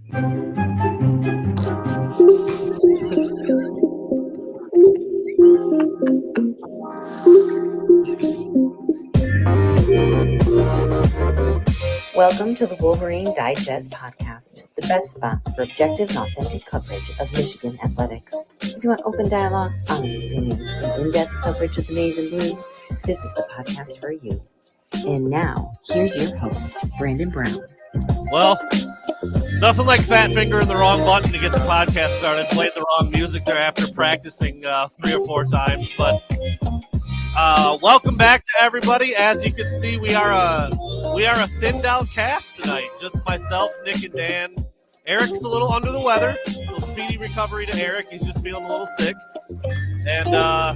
Welcome to the Wolverine Digest podcast, the best spot for objective and authentic coverage of Michigan athletics. If you want open dialogue, honest opinions, and in-depth coverage of the maize and blue, this is the podcast for you. And now, here's your host, Brandon Brown. Well, nothing like fat finger in the wrong button to get the podcast started. Played the wrong music there after practicing 3 or 4 times. But welcome back to everybody. As you can see, we are a thinned out cast tonight. Just myself, Nick, and Dan. Eric's a little under the weather, so speedy recovery to Eric. He's just feeling a little sick. And I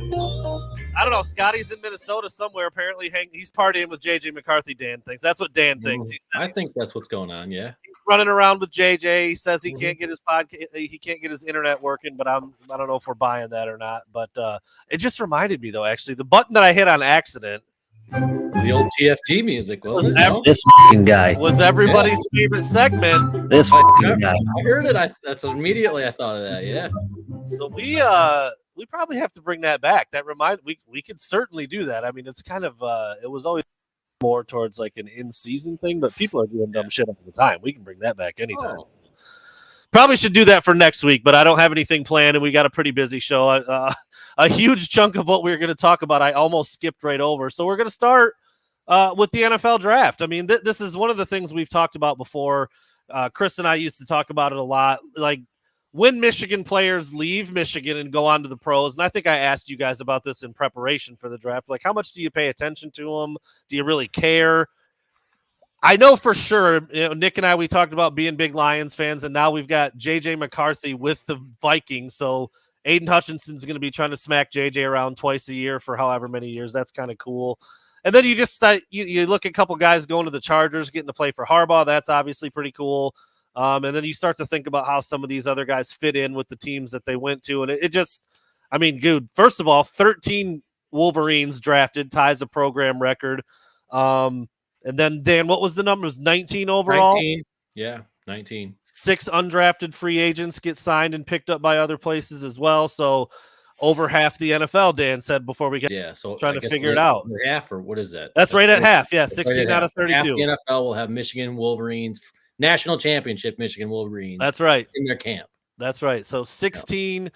don't know, Scotty's in Minnesota somewhere. Apparently, he's partying with JJ McCarthy. Dan thinks that's what Dan thinks. I think that's what's going on. Yeah, he's running around with JJ. He says he can't get his podcast, he can't get his internet working. But I don't know if we're buying that or not. But it just reminded me though. Actually, the button that I hit on accident. The old TFG music, wasn't it? This guy was everybody's favorite segment. This guy. I heard it. That's immediately I thought of that. Yeah. So we probably have to bring that back. That we could certainly do that. I mean, it's kind of it was always more towards like an in-season thing, but people are doing dumb shit all the time. We can bring that back anytime. Oh. Probably should do that for next week, but I don't have anything planned, and we got a pretty busy show. A huge chunk of what we were going to talk about, I almost skipped right over. So we're going to start with the NFL draft. I mean, this is one of the things we've talked about before. Chris and I used to talk about it a lot. Like when Michigan players leave Michigan and go on to the pros, and I think I asked you guys about this in preparation for the draft. Like, how much do you pay attention to them? Do you really care? I know for sure, Nick and I, we talked about being big Lions fans, and now we've got J.J. McCarthy with the Vikings. So Aiden Hutchinson's going to be trying to smack J.J. around twice a year for however many years. That's kind of cool. And then you just you look at a couple guys going to the Chargers, getting to play for Harbaugh. That's obviously pretty cool. And then you start to think about how some of these other guys fit in with the teams that they went to. And it just, I mean, dude, first of all, 13 Wolverines drafted, ties a program record. And then, Dan, what was the number? It was 19 overall? 19. Yeah, 19. 6 undrafted free agents get signed and picked up by other places as well. So over half the NFL, Dan said before we get trying to figure it out. Half, or what is that? That's right at half. Yeah, 16 out of 32. Half the NFL will have Michigan Wolverines, national championship Michigan Wolverines. That's right. In their camp. That's right. So 16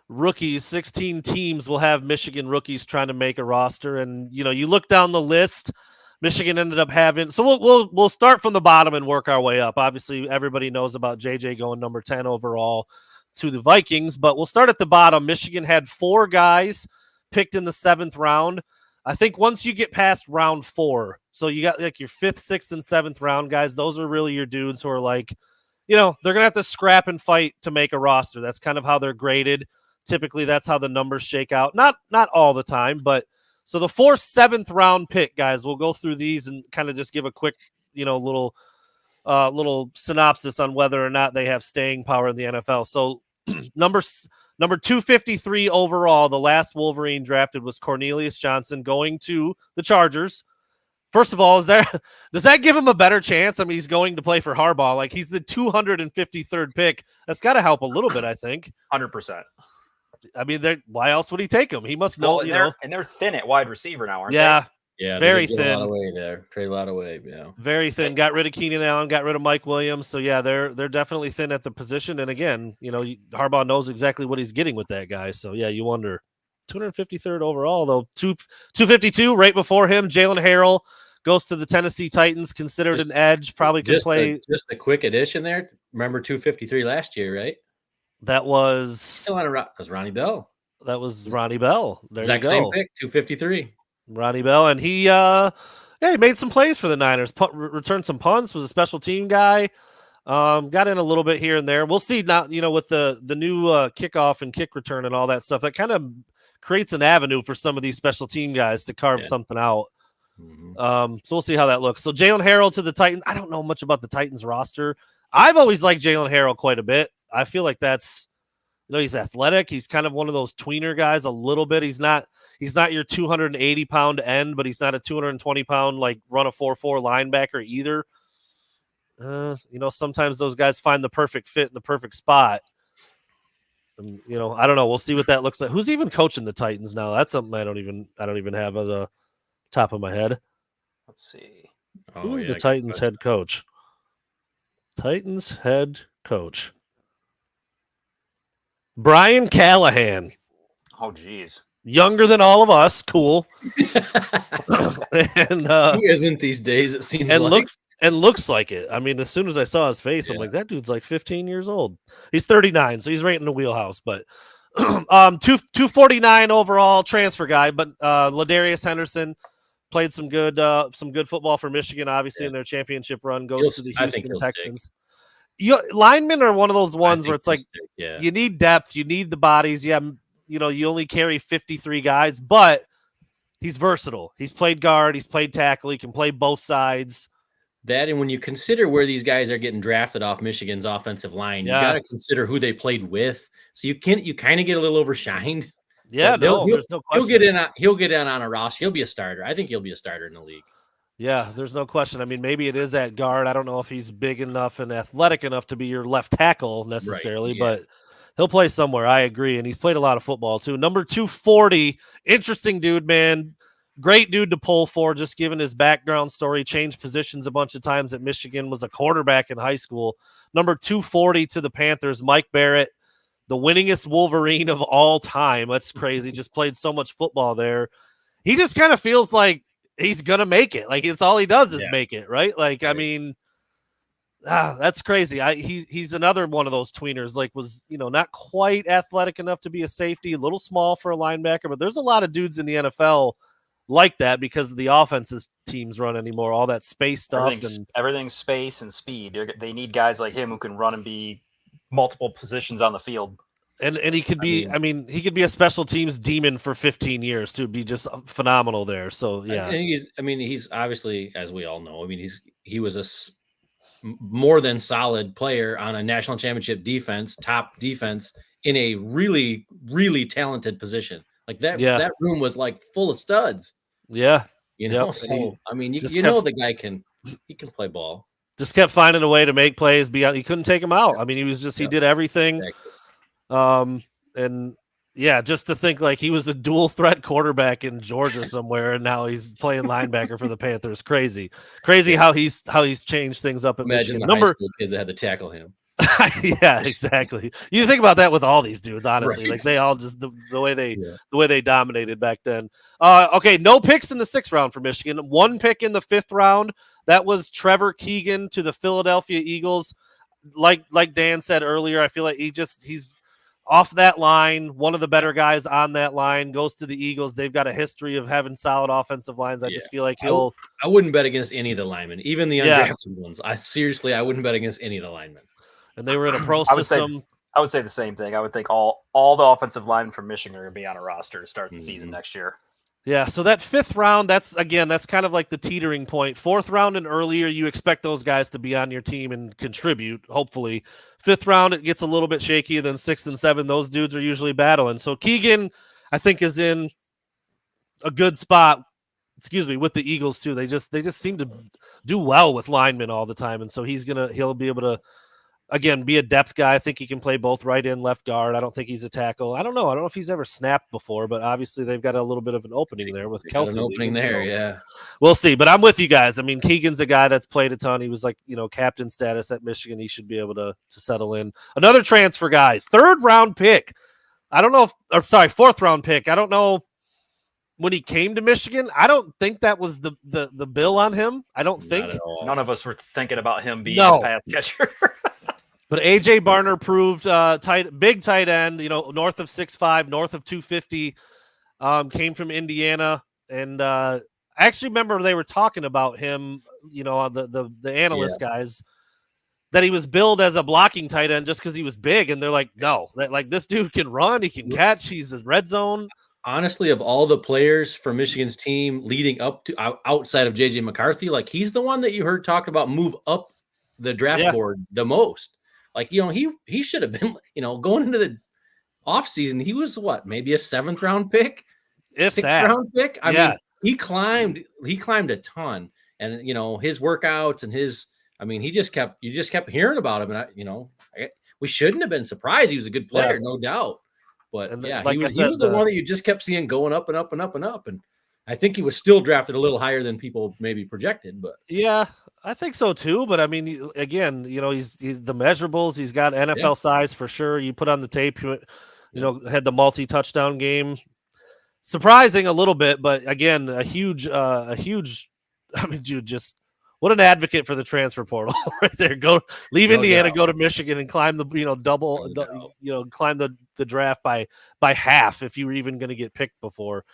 rookies, 16 teams will have Michigan rookies trying to make a roster. And, you look down the list, Michigan ended up having, so we'll start from the bottom and work our way up. Obviously, everybody knows about JJ going number 10 overall to the Vikings, but we'll start at the bottom. Michigan had 4 guys picked in the 7th round. I think once you get past round 4, so you got like your 5th, 6th, and 7th round guys, those are really your dudes who are like, they're going to have to scrap and fight to make a roster. That's kind of how they're graded. Typically, that's how the numbers shake out. Not all the time, but so the 4th, 7th round pick, guys, we'll go through these and kind of just give a quick, little synopsis on whether or not they have staying power in the NFL. So number 253 overall, the last Wolverine drafted was Cornelius Johnson going to the Chargers. First of all, does that give him a better chance? I mean, he's going to play for Harbaugh. Like, he's the 253rd pick. That's got to help a little bit, I think. 100%. I mean, why else would he take him? He must know, And they're thin at wide receiver now, aren't they? Yeah, very thin. Trade a lot of weight, yeah. Very thin. Got rid of Keenan Allen, got rid of Mike Williams. So, yeah, they're definitely thin at the position. And, again, Harbaugh knows exactly what he's getting with that guy. So, yeah, you wonder. 253rd overall, though. 252 right before him. Jalen Harrell goes to the Tennessee Titans, considered an edge, probably could play. Just a quick addition there. Remember 253 last year, right? That was Ronnie Bell. That was Ronnie Bell. There exact you go. Same pick, 253. Ronnie Bell, and he made some plays for the Niners. Returned some punts. Was a special team guy. Got in a little bit here and there. We'll see now. With the new kickoff and kick return and all that stuff, that kind of creates an avenue for some of these special team guys to carve something out. Mm-hmm. So we'll see how that looks. So Jalen Harrell to the Titans. I don't know much about the Titans roster. I've always liked Jalen Harrell quite a bit. I feel like that's, he's athletic. He's kind of one of those tweener guys a little bit. He's not your 280-pound end, but he's not a 220-pound, like, run a 4.4 linebacker either. sometimes those guys find the perfect fit in the perfect spot. And, I don't know. We'll see what that looks like. Who's even coaching the Titans now? That's something I don't even have at the top of my head. Let's see. Who is the Titans head coach? Titans head coach. Brian Callahan. Oh, geez. Younger than all of us. Cool. And who isn't these days, it seems looks like it. I mean, as soon as I saw his face, I'm like, that dude's like 15 years old. He's 39, so he's right in the wheelhouse. But 249 overall transfer guy. But Ladarius Henderson played some good football for Michigan, obviously in their championship run. Goes to the Houston Texans. Linemen are one of those ones where it's like you need depth, you need the bodies. Yeah, you only carry 53 guys, but he's versatile. He's played guard, he's played tackle, he can play both sides. That, and when you consider where these guys are getting drafted off Michigan's offensive line, you got to consider who they played with. So you kind of get a little overshined. Yeah, there's no question. He'll get in on a roster. He'll be a starter. I think he'll be a starter in the league. Yeah, there's no question. I mean, maybe it is at guard. I don't know if he's big enough and athletic enough to be your left tackle necessarily, but he'll play somewhere. I agree. And he's played a lot of football too. Number 240, interesting dude, man. Great dude to pull for, just given his background story. Changed positions a bunch of times at Michigan, was a quarterback in high school. Number 240 to the Panthers, Mike Barrett, the winningest Wolverine of all time. That's crazy. Just played so much football there. He just kind of feels like he's going to make it. Like, it's all he does is make it, right? Like, I mean, that's crazy. He's another one of those tweeners, like was, not quite athletic enough to be a safety, a little small for a linebacker, but there's a lot of dudes in the NFL like that because of the offensive teams run anymore, all that space stuff. Everything's space and speed. They need guys like him who can run and be multiple positions on the field. And he could be, he could be a special teams demon for 15 years to be just phenomenal there. So, yeah. And he's obviously, as we all know, he was a more than solid player on a national championship defense, top defense in a really, really talented position. Like that room was like full of studs. Yeah. So, the guy can play ball. Just kept finding a way to make plays. He couldn't take him out. I mean, he did everything. Exactly. And just to think like he was a dual threat quarterback in Georgia somewhere, and now he's playing linebacker for the Panthers. Crazy how he's changed things up at Michigan. The high school kids that had to tackle him. Yeah, exactly. You think about that with all these dudes, honestly. Right. Like they all just the way they dominated back then. Okay, no picks in the 6th round for Michigan. 1 pick in the 5th round. That was Trevor Keegan to the Philadelphia Eagles. Like Dan said earlier, I feel like he's off that line, one of the better guys on that line, goes to the Eagles. They've got a history of having solid offensive lines. I just feel like I wouldn't bet against any of the linemen, even the undrafted ones. I wouldn't bet against any of the linemen. And they were in a pro system. I would say the same thing. I would think all the offensive linemen from Michigan are going to be on a roster to start the season next year. Yeah, so that 5th round, that's kind of like the teetering point. 4th round and earlier, you expect those guys to be on your team and contribute, hopefully. 5th round, it gets a little bit shaky, and then 6th and 7th, those dudes are usually battling. So Keegan, I think, is in a good spot, with the Eagles too. They just seem to do well with linemen all the time, and so he'll be able to, again, be a depth guy. I think he can play both right and left guard. I don't think he's a tackle. I don't know if he's ever snapped before, but obviously they've got a little bit of an opening there with Kelsey. An opening there, yeah. We'll see. But I'm with you guys. I mean, Keegan's a guy that's played a ton. He was like, captain status at Michigan. He should be able to settle in. Another transfer guy, 3rd round pick. I don't know 4th round pick. I don't know when he came to Michigan. I don't think that was the bill on him. I don't think. None of us were thinking about him being a pass catcher. But A.J. Barner proved big tight end, north of 6'5", north of 250, came from Indiana. And I actually remember they were talking about him, the analyst guys, that he was billed as a blocking tight end just because he was big. And they're like, no, like this dude can run, he can catch, he's a red zone. Honestly, of all the players for Michigan's team leading up to outside of J.J. McCarthy, like he's the one that you heard talked about move up the draft board the most. Like, he should have been, going into the offseason, he was maybe a 7th round pick? If 6th round pick? I mean, he climbed a ton. And, his workouts and his I mean, you just kept hearing about him, and we shouldn't have been surprised. He was a good player, no doubt. But And yeah, like he I was said, the one that you just kept seeing going up and up and up and up. And I think he was still drafted a little higher than people maybe projected. But yeah, I think so too. But I mean, again, he's the measurables. He's got NFL size for sure. You put on the tape, had the multi-touchdown game. Surprising a little bit, but again, a huge. I mean, dude, just what an advocate for the transfer portal right there. Leave Indiana, go to Michigan, and climb the climb the draft by half if you were even going to get picked before.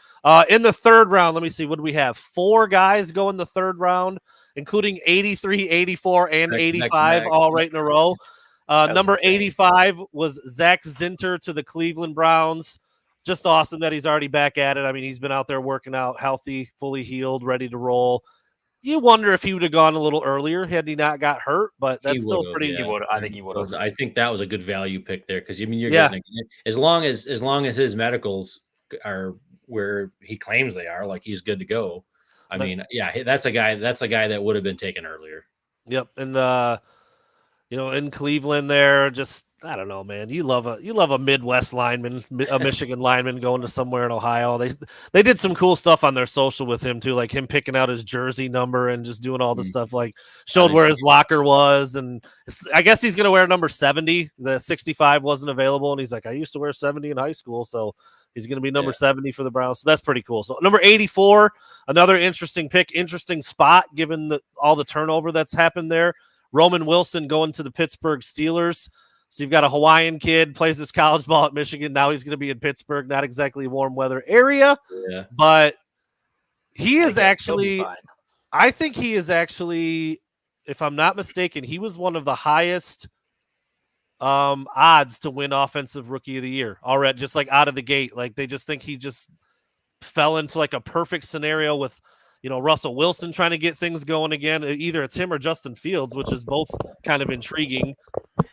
In the third round, let me see, what do we have? 4 guys go in the third round, including 83, 84, and 85, all right in a row. Number 85 was Zach Zinter to the Cleveland Browns. Just awesome that he's already back at it. I mean, he's been out there working out, healthy, fully healed, ready to roll. You wonder if he would have gone a little earlier had he not got hurt, but that's still pretty. Yeah. I think he would have. I think that was a good value pick there because you're getting as long as his medicals are where he claims they are, like he's good to go. I mean, that's a guy that would have been taken earlier. Yep, and in Cleveland there, just I don't know, man. You love a Midwest lineman, a Michigan lineman going to somewhere in Ohio. They did some cool stuff on their social with him too, like him picking out his jersey number and just doing all the stuff, like showed where his locker was, and I guess he's gonna wear number 70. The 65 wasn't available, and he's like, I used to wear 70 in high school, so he's gonna be number 70 for the Browns. So that's pretty cool. So number 84, another interesting pick, interesting spot given all the turnover that's happened there. Roman Wilson going to the Pittsburgh Steelers. So you've got a Hawaiian kid, plays his college ball at Michigan. Now he's going to be in Pittsburgh, not exactly a warm weather area. Yeah. But he is actually, I think he is actually, if I'm not mistaken, he was one of the highest odds to win Offensive Rookie of the Year already, just like out of the gate. Like they just think he just fell into like a perfect scenario with Russell Wilson trying to get things going again. Either it's him or Justin Fields, which is both kind of intriguing.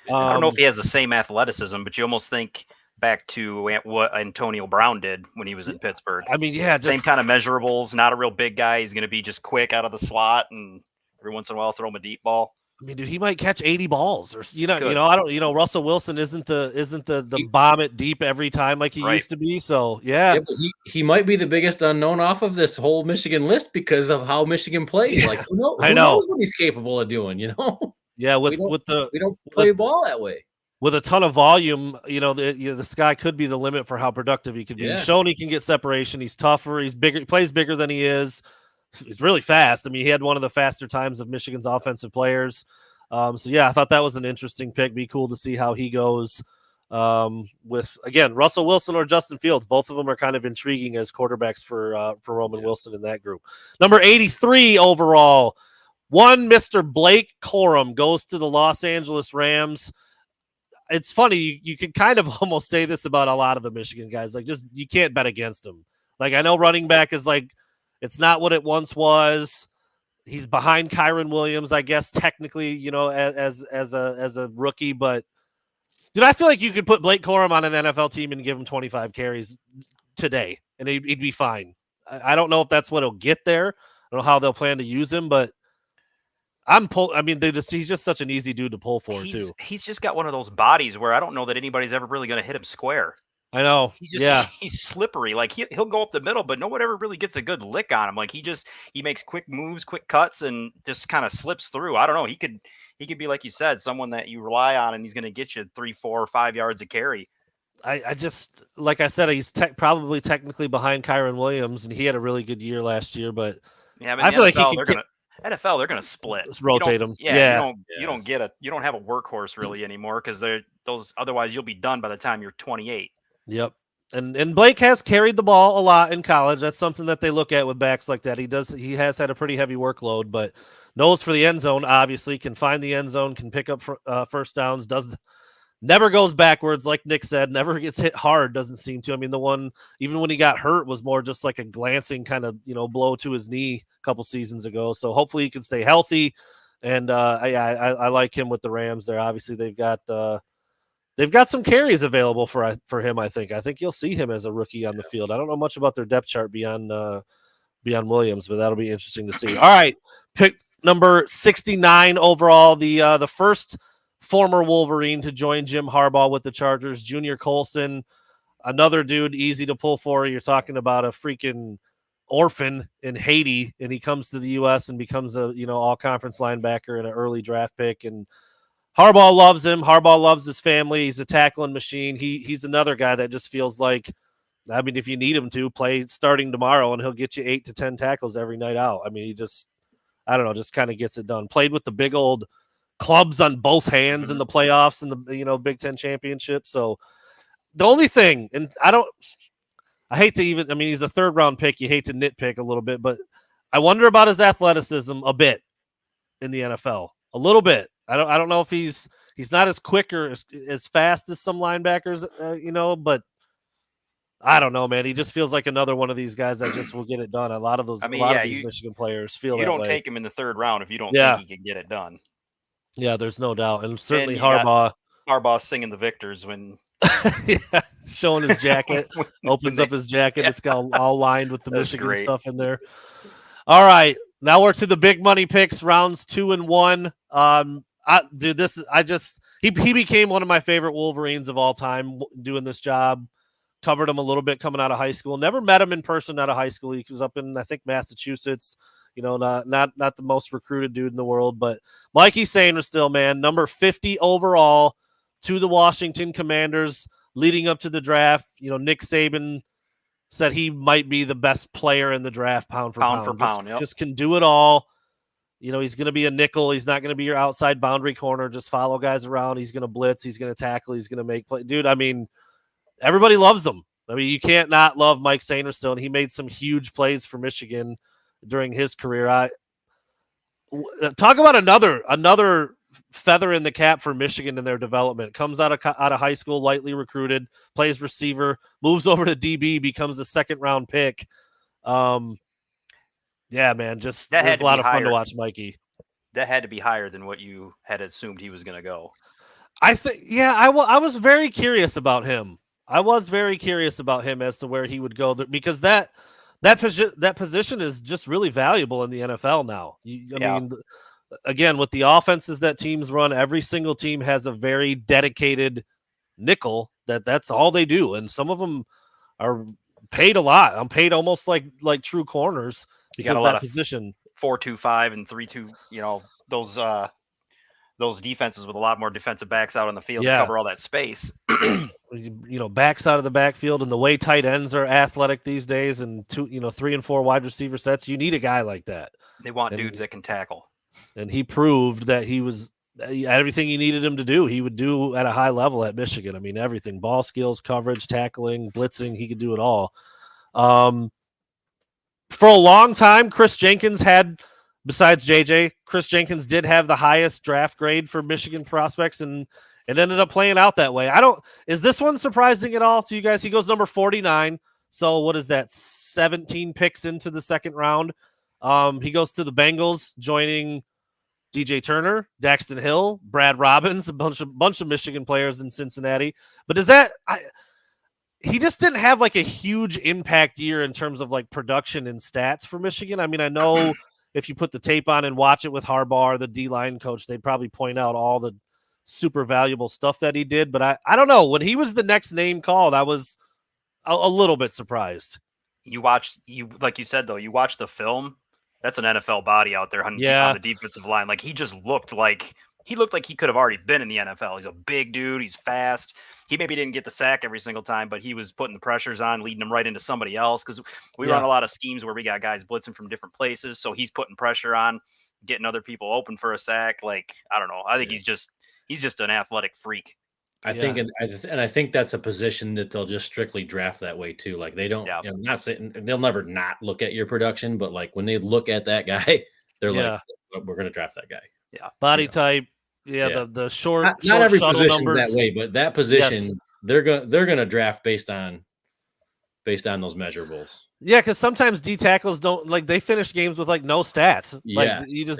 I don't know if he has the same athleticism, but you almost think back to what Antonio Brown did when he was in Pittsburgh. I mean, same kind of measurables, not a real big guy. He's going to be just quick out of the slot and every once in a while throw him a deep ball. I mean, dude, he might catch 80 balls or I don't Russell Wilson isn't the bomb it deep every time like he used to be. So yeah but he might be the biggest unknown off of this whole Michigan list because of how Michigan plays. Like who knows what he's capable of doing, Yeah, we don't play ball that way. With a ton of volume, the sky could be the limit for how productive he could be. He's shown he can get separation. He's tougher. He's bigger. He plays bigger than he is. He's really fast. I mean, he had one of the faster times of Michigan's offensive players. I thought that was an interesting pick. Be cool to see how he goes with, again, Russell Wilson or Justin Fields. Both of them are kind of intriguing as quarterbacks for Roman Wilson in that group. Number 83 overall, one Mr. Blake Corum goes to the Los Angeles Rams. It's funny. You can kind of almost say this about a lot of the Michigan guys. Like, just you can't bet against them. Like, I know running back is like, it's not what it once was. He's behind Kyron Williams, I guess, technically, as a rookie. But, dude, I feel like you could put Blake Corum on an NFL team and give him 25 carries today, and he'd be fine. I don't know if that's what he'll get there. I don't know how they'll plan to use him, but he's just such an easy dude to pull for, too. He's just got one of those bodies where I don't know that anybody's ever really going to hit him square. I know. He's slippery. Like he'll go up the middle, but no one ever really gets a good lick on him. Like he makes quick moves, quick cuts, and just kind of slips through. I don't know. He could be, like you said, someone that you rely on, and he's going to get you 3, 4, or 5 yards of carry. I just, like I said, he's probably technically behind Kyron Williams, and he had a really good year last year. But I feel like NFL, they're going to split. Just rotate them. You don't have a workhorse really anymore because otherwise you'll be done by the time you're 28. Yep. And Blake has carried the ball a lot in college. That's something that they look at with backs like that. He has had a pretty heavy workload, but knows for the end zone, obviously, can find the end zone, can pick up first downs, never goes backwards, like Nick said, never gets hit hard, doesn't seem to. I mean, the one, even when he got hurt, was more just like a glancing kind of, blow to his knee a couple seasons ago. So hopefully he can stay healthy. And I like him with the Rams there. Obviously, they've got some carries available for him. I think you'll see him as a rookie on the field. I don't know much about their depth chart beyond Williams, but that'll be interesting to see. All right, number 69 overall, the first former Wolverine to join Jim Harbaugh with the Chargers, Junior Colson, another dude easy to pull for. You're talking about a freaking orphan in Haiti, and he comes to the U.S. and becomes a all-conference linebacker and an early draft pick. And Harbaugh loves him. Harbaugh loves his family. He's a tackling machine. He's another guy that just feels like, I mean, if you need him to play starting tomorrow, and he'll get you 8 to 10 tackles every night out. I mean, he just, I don't know, just kind of gets it done. Played with the big old clubs on both hands in the playoffs and the Big Ten championship. So the only thing, and I hate to even, I mean, he's a third round pick. You hate to nitpick a little bit, but I wonder about his athleticism a bit in the NFL, a little bit. I don't know if he's not as quick or as fast as some linebackers, but I don't know, man. He just feels like another one of these guys that just will get it done. A lot of these Michigan players feel that way. You don't take him in the third round if you don't think he can get it done. Yeah, there's no doubt. And certainly Harbaugh singing the victors when showing his jacket, opens up his jacket. It's got all lined with the Michigan stuff in there. All right, now we're to the big money picks, rounds 2 and 1. He became one of my favorite Wolverines of all time doing this job. Covered him a little bit coming out of high school. Never met him in person out of high school. He was up in, I think, Massachusetts. Not the most recruited dude in the world, but Mikey Sainristil, man, number 50 overall to the Washington Commanders leading up to the draft. Nick Saban said he might be the best player in the draft, pound for pound. Just can do it all. He's going to be a nickel. He's not going to be your outside boundary corner. Just follow guys around. He's going to blitz. He's going to tackle. He's going to make play. Dude, I mean, everybody loves him. I mean, you can't not love Mike Sainristil, and he made some huge plays for Michigan during his career. Talk about another feather in the cap for Michigan in their development. Comes out of high school, lightly recruited, plays receiver, moves over to DB, becomes a second-round pick. Yeah, man, just it was a lot of fun to watch Mikey. That had to be higher than what you had assumed he was going to go. I think, yeah, I was very curious about him. I was very curious about him as to where he would go because that position is just really valuable in the NFL now. I mean, again, with the offenses that teams run, every single team has a very dedicated nickel that's all they do, and some of them are paid a lot. I'm paid almost like true corners because of that position. 4-2-5 and 3-2. Those defenses with a lot more defensive backs out on the field to cover all that space. Backs out of the backfield, and the way tight ends are athletic these days, and 3 and 4 wide receiver sets, you need a guy like that. They want dudes that can tackle. And he proved that he was everything you needed him to do. He would do at a high level at Michigan. I mean, everything: ball skills, coverage, tackling, blitzing. He could do it all. For a long time, Chris Jenkins had. Besides JJ, Chris Jenkins did have the highest draft grade for Michigan prospects, and it ended up playing out that way. Is this one surprising at all to you guys? He goes number 49. So what is that? 17 picks into the second round. He goes to the Bengals, joining DJ Turner, Daxton Hill, Brad Robbins, a bunch of Michigan players in Cincinnati. But he just didn't have like a huge impact year in terms of like production and stats for Michigan. I mean, I know. If you put the tape on and watch it with Harbaugh, the D-line coach, they'd probably point out all the super valuable stuff that he did. But I don't know. When he was the next name called, I was a little bit surprised. Like you said, though, you watch the film. That's an NFL body out there on the defensive line. Like he just looked like he could have already been in the NFL. He's a big dude. He's fast. He maybe didn't get the sack every single time, but he was putting the pressures on, leading them right into somebody else. Because we run a lot of schemes where we got guys blitzing from different places. So he's putting pressure on, getting other people open for a sack. Like, I don't know. I think he's just an athletic freak. I think, and I think that's a position that they'll just strictly draft that way too. Like they don't, not saying they'll never not look at your production, but like when they look at that guy, they're like, we're going to draft that guy. Yeah. Body type. Yeah, the short, not every shuttle position's numbers that way, but that position they're gonna draft based on those measurables. Yeah, because sometimes D tackles don't they finish games with like no stats.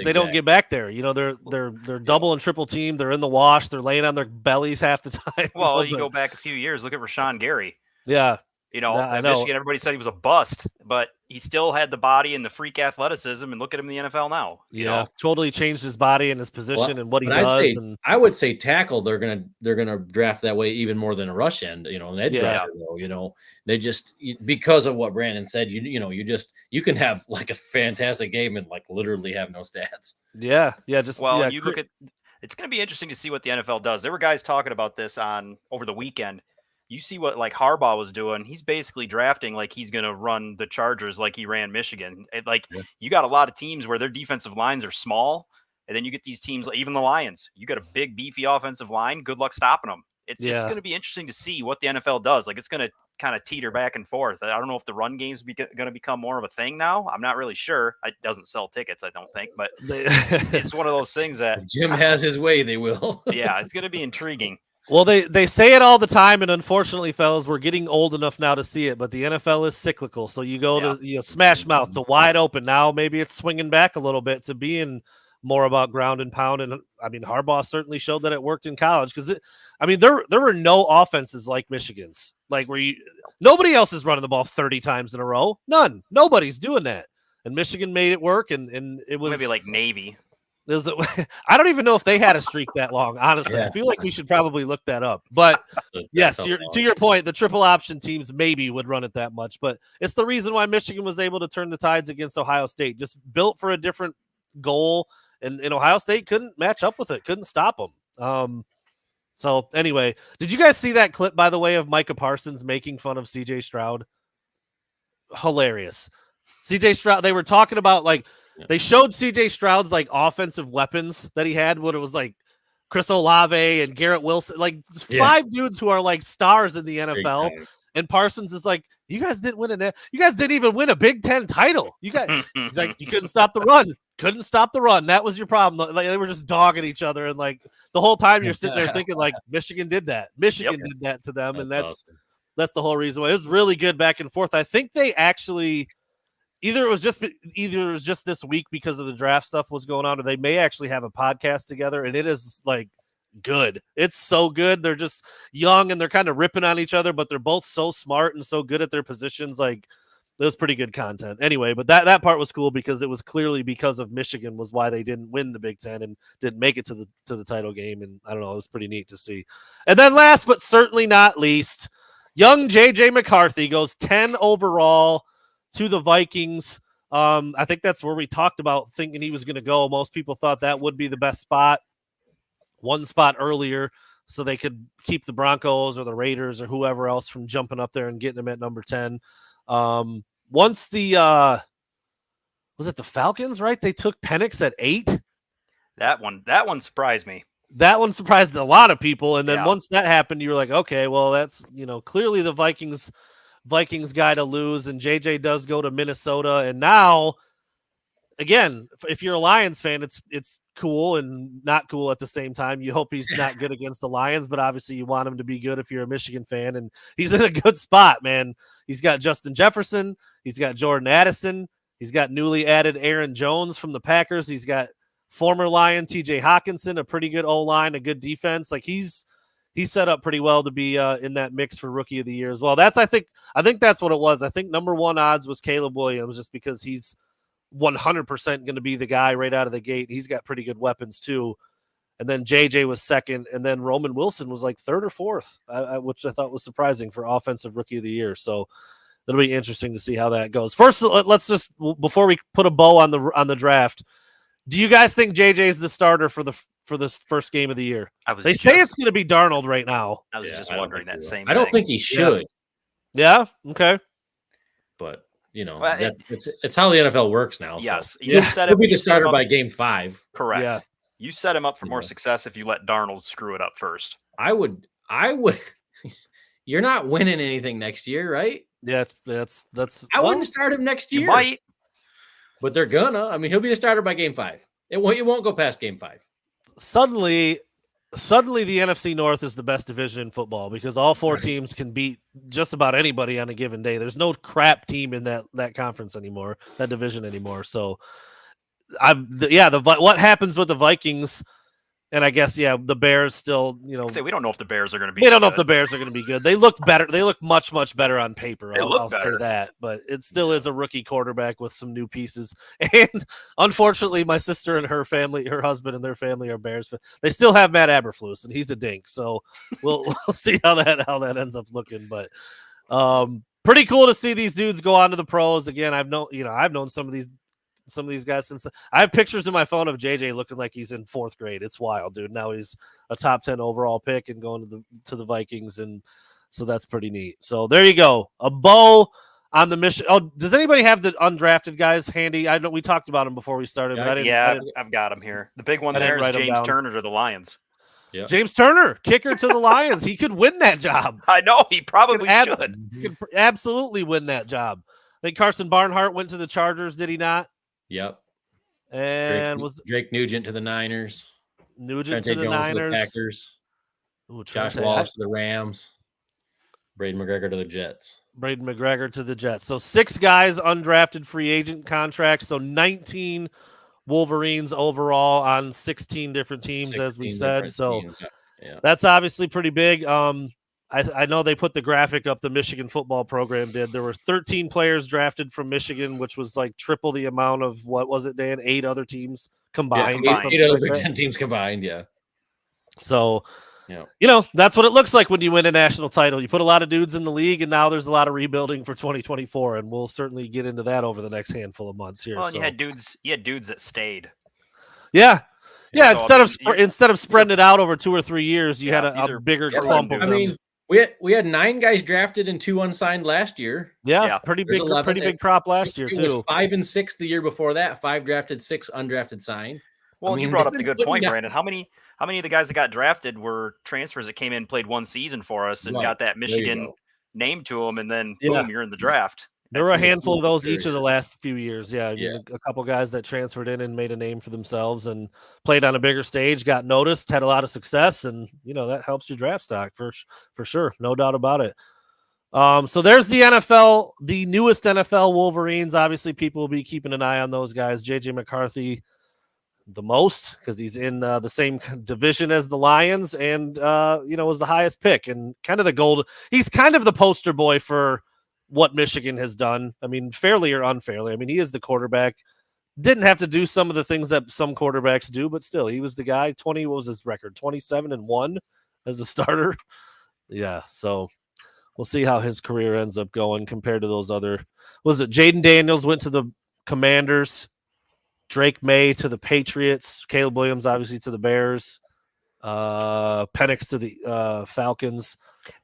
They don't get back there. They're double and triple team. They're in the wash. They're laying on their bellies half the time. Well, you go back a few years. Look at Rashawn Gary. Yeah, You know, I at know. Michigan, everybody said he was a bust, but he still had the body and the freak athleticism. And look at him in the NFL now. You know? Totally changed his body and his position and what he But does. I would say tackle. They're gonna draft that way even more than a rush end. You know, an edge rusher though. You know, they just because of what Brandon said. You can have like a fantastic game and like literally have no stats. Yeah. You look at. It's going to be interesting to see what the NFL does. There were guys talking about this over the weekend. You see what like Harbaugh was doing. He's basically drafting like he's going to run the Chargers like he ran Michigan. You got a lot of teams where their defensive lines are small, and then you get these teams, like even the Lions. You got a big, beefy offensive line. Good luck stopping them. It's just going to be interesting to see what the NFL does. Like it's going to kind of teeter back and forth. I don't know if the run game's going to become more of a thing now. I'm not really sure. It doesn't sell tickets, I don't think, but it's one of those things that if Jim has his way, they will. Yeah, it's going to be intriguing. Well, they say it all the time, and unfortunately, fellas, we're getting old enough now to see it. But the NFL is cyclical, so you go to smash mouth to wide open. Now maybe it's swinging back a little bit to being more about ground and pound. And I mean, Harbaugh certainly showed that it worked in college because there were no offenses like Michigan's, like where nobody else is running the ball 30 times in a row. None. Nobody's doing that. And Michigan made it work, and it was maybe like Navy. I don't even know if they had a streak that long, honestly. I feel like we should probably look that up. But yes, to your point, the triple option teams maybe would run it that much. But it's the reason why Michigan was able to turn the tides against Ohio State. Just built for a different goal, and Ohio State couldn't match up with it, couldn't stop them. So anyway, did you guys see that clip, by the way, of Micah Parsons making fun of C.J. Stroud? Hilarious. C.J. Stroud, they were talking about they showed C.J. Stroud's like offensive weapons that he had when it was like Chris Olave and Garrett Wilson, like 5 dudes who are like stars in the NFL. And Parsons is like, you guys didn't win you guys didn't even win a Big Ten title. He's like, you couldn't stop the run. Couldn't stop the run. That was your problem. Like they were just dogging each other, and like the whole time you're sitting there thinking like Michigan did that. Michigan did that to them, and that's the whole reason why it was really good back and forth. I think they actually. Either it was just this week because of the draft stuff was going on, or they may actually have a podcast together, and it is like good. It's so good. They're just young and they're kind of ripping on each other, but they're both so smart and so good at their positions. Like it was pretty good content. Anyway, but that part was cool because it was clearly because of Michigan was why they didn't win the Big Ten and didn't make it to the title game. And I don't know, it was pretty neat to see. And then last but certainly not least, young JJ McCarthy goes 10 overall to the Vikings. I think that's where we talked about thinking he was going to go. Most people thought that would be the best spot. One spot earlier so they could keep the Broncos or the Raiders or whoever else from jumping up there and getting him at number 10. Once the was it the Falcons, right? They took Penix at 8. That one surprised me. That one surprised a lot of people. And then once that happened, you were like, okay, well, that's, clearly the Vikings guy to lose, and JJ does go to Minnesota. And now, again, if you're a Lions fan, it's cool and not cool at the same time. You hope he's not good against the Lions, but obviously you want him to be good if you're a Michigan fan. And he's in a good spot, man. He's got Justin Jefferson. He's got Jordan Addison. He's got newly added Aaron Jones from the Packers. He's got former Lion TJ Hawkinson, a pretty good O-line, a good defense. Like he's set up pretty well to be in that mix for Rookie of the Year as well. I think that's what it was. I think number 1 odds was Caleb Williams just because he's 100% going to be the guy right out of the gate. He's got pretty good weapons too. And then JJ was second, and then Roman Wilson was like 3rd or 4th, which I thought was surprising for Offensive Rookie of the Year. So it'll be interesting to see how that goes. First, let's just before we put a bow on the draft. Do you guys think JJ is the starter for this first game of the year? They say it's going to be Darnold right now. I was just wondering that same thing. I don't think he should. Yeah? Okay. But, it's how the NFL works now. Yes. So. He'll be the starter by game 5. Correct. Yeah. You set him up for more success if you let Darnold screw it up first. I would. You're not winning anything next year, right? Yeah, that's. I wouldn't start him next year. You might. But they're gonna. I mean, he'll be the starter by game 5. It won't go past game 5. Suddenly the NFC North is the best division in football because all 4 teams can beat just about anybody on a given day. There's no crap team in that conference anymore, that division anymore. So, what happens with the Vikings? And I guess, the Bears still, Say we don't know if the Bears are going to be. They don't know if the Bears are going to be good. They look better. They look much, much better on paper. I'll say that. But it still is a rookie quarterback with some new pieces. And unfortunately, my sister and her family, her husband and their family are Bears. They still have Matt Eberflus, and he's a dink. So we'll see how that ends up looking. But pretty cool to see these dudes go on to the pros again. I've known some of these guys since I have pictures in my phone of JJ looking like he's in 4th grade. It's wild, dude. Now he's a top 10 overall pick and going to the Vikings, and so that's pretty neat. So there you go, a bow on the mission. Oh, does anybody have the undrafted guys handy? I know we talked about them before we started, but I didn't. I've got them here. The big one there is James Turner to the Lions. Yeah, James Turner, kicker to the Lions. He could win that job. I know he probably should. Could absolutely win that job. I think Carson Barnhart went to the Chargers, did he not? Yep. And Drake Nugent to the Niners. Nugent Trente to the Jones Niners. to the Packers. Ooh, Josh Wallace to the Rams. Braden McGregor to the Jets. Braden McGregor to the Jets. So 6 guys undrafted free agent contracts. So 19 Wolverines overall on 16 different teams, as we said. So that's obviously pretty big. I know they put the graphic up the Michigan football program did. There were 13 players drafted from Michigan, which was like triple the amount of, what was it, Dan? 8 other teams combined. Yeah, 8 other Big Ten teams combined, yeah. So, that's what it looks like when you win a national title. You put a lot of dudes in the league, and now there's a lot of rebuilding for 2024, and we'll certainly get into that over the next handful of months here. Well, you had dudes that stayed. Yeah. Yeah, instead of spreading it out over 2 or 3 years, you had a bigger clump of them. I mean, we had 9 guys drafted and 2 unsigned last year. Yeah. Pretty big crop last year too. It was 5 and 6 the year before that. 5 drafted, 6 undrafted signed. Well, you brought up the good point, Brandon. How many of the guys that got drafted were transfers that came in, played 1 season for us, and got that Michigan name to them, and then boom, you're in the draft. There were a handful of those each of the last few years. Yeah, I mean, a couple guys that transferred in and made a name for themselves and played on a bigger stage, got noticed, had a lot of success, and that helps your draft stock for sure, no doubt about it. So there's the NFL, the newest NFL Wolverines. Obviously, people will be keeping an eye on those guys. JJ McCarthy, the most, because he's in the same division as the Lions, and was the highest pick and kind of the gold. He's kind of the poster boy for what Michigan has done. I mean, fairly or unfairly. I mean, he is the quarterback. Didn't have to do some of the things that some quarterbacks do, but still, he was the guy. What was his record? 27-1 as a starter. Yeah, so we'll see how his career ends up going compared to those other. Was it Jaden Daniels went to the Commanders, Drake May to the Patriots, Caleb Williams obviously to the Bears, Penix to the Falcons.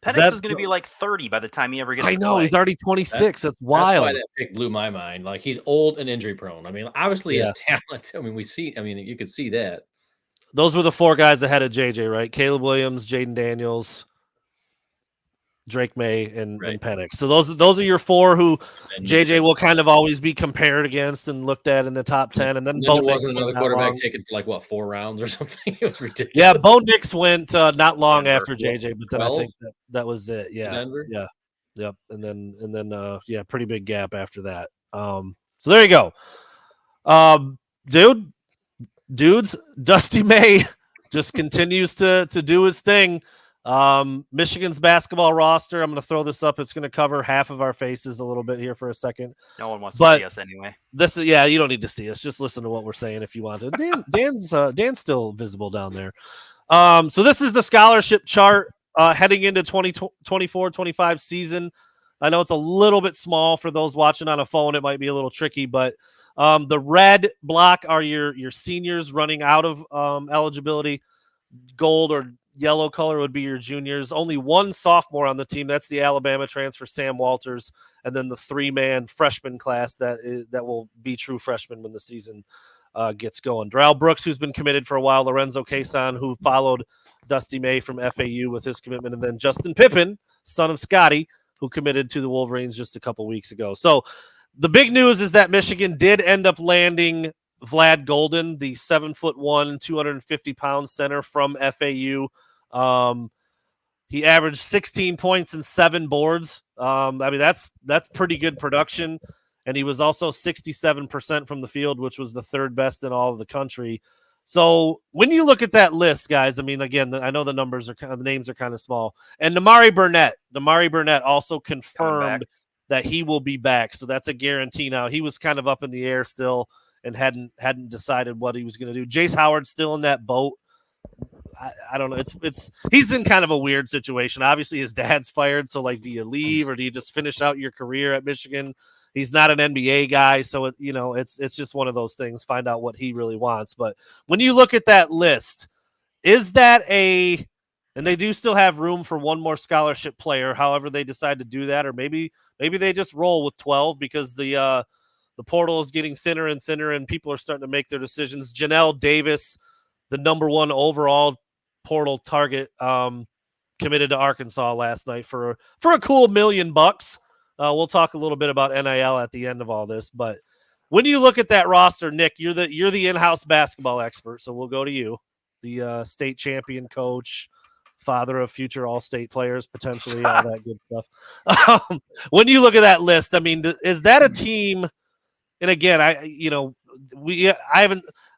Penix is going to be like 30 by the time he ever gets. I know, he's already 26. That's wild. That's why that pick blew my mind. Like, he's old and injury prone. I mean, obviously he has talent. I mean, you could see that. Those were the 4 guys ahead of JJ, right? Caleb Williams, Jaden Daniels, Drake May, and Penix. So those are your 4 who JJ will kind of always be compared against and looked at in the top 10. And then there wasn't another quarterback taken for 4 rounds or something. It was ridiculous. Yeah, Bo Nix went not long after JJ, but then 12? I think that was it. Yeah, Denver? Yeah, yep. And then pretty big gap after that. So there you go, dudes. Dusty May just continues to do his thing. Michigan's basketball roster, I'm going to throw this up. It's going to cover half of our faces a little bit here for a second. No one wants to see us anyway. You don't need to see us. Just listen to what we're saying if you want to. Dan's still visible down there. So this is the scholarship chart heading into 2024-25 season. I know it's a little bit small for those watching on a phone. It might be a little tricky, but the red block are your seniors running out of eligibility. Gold or yellow color would be your juniors. Only 1 sophomore on the team. That's the Alabama transfer, Sam Walters, and then the 3-man freshman class that will be true freshmen when the season gets going. Darrell Brooks, who's been committed for a while, Lorenzo Cason, who followed Dusty May from FAU with his commitment, and then Justin Pippen, son of Scotty, who committed to the Wolverines just a couple weeks ago. So the big news is that Michigan did end up landing Vlad Golden, the 7'1", 250-pound center from FAU. He averaged 16 points and 7 boards. I mean, that's pretty good production. And he was also 67% from the field, which was the 3rd best in all of the country. So when you look at that list, guys, I mean, again, I know the names are kind of small. And Damari Burnett also confirmed that he will be back. So that's a guarantee now. He was kind of up in the air still and hadn't decided what he was going to do. Jace Howard's still in that boat. I don't know. He's in kind of a weird situation. Obviously, his dad's fired. So, like, do you leave or do you just finish out your career at Michigan? He's not an NBA guy, so it's just one of those things. Find out what he really wants. But when you look at that list, is that and they do still have room for one more scholarship player, however they decide to do that, or maybe they just roll with 12 because the portal is getting thinner and thinner and people are starting to make their decisions. Janelle Davis, the number 1 overall portal target, committed to Arkansas last night for a cool $1 million. We'll talk a little bit about NIL at the end of all this, but when you look at that roster, Nick, you're the in-house basketball expert, so we'll go to you, the state champion coach, father of future all-state players, potentially, all that good stuff. When you look at that list, I mean, is that a team? And again, I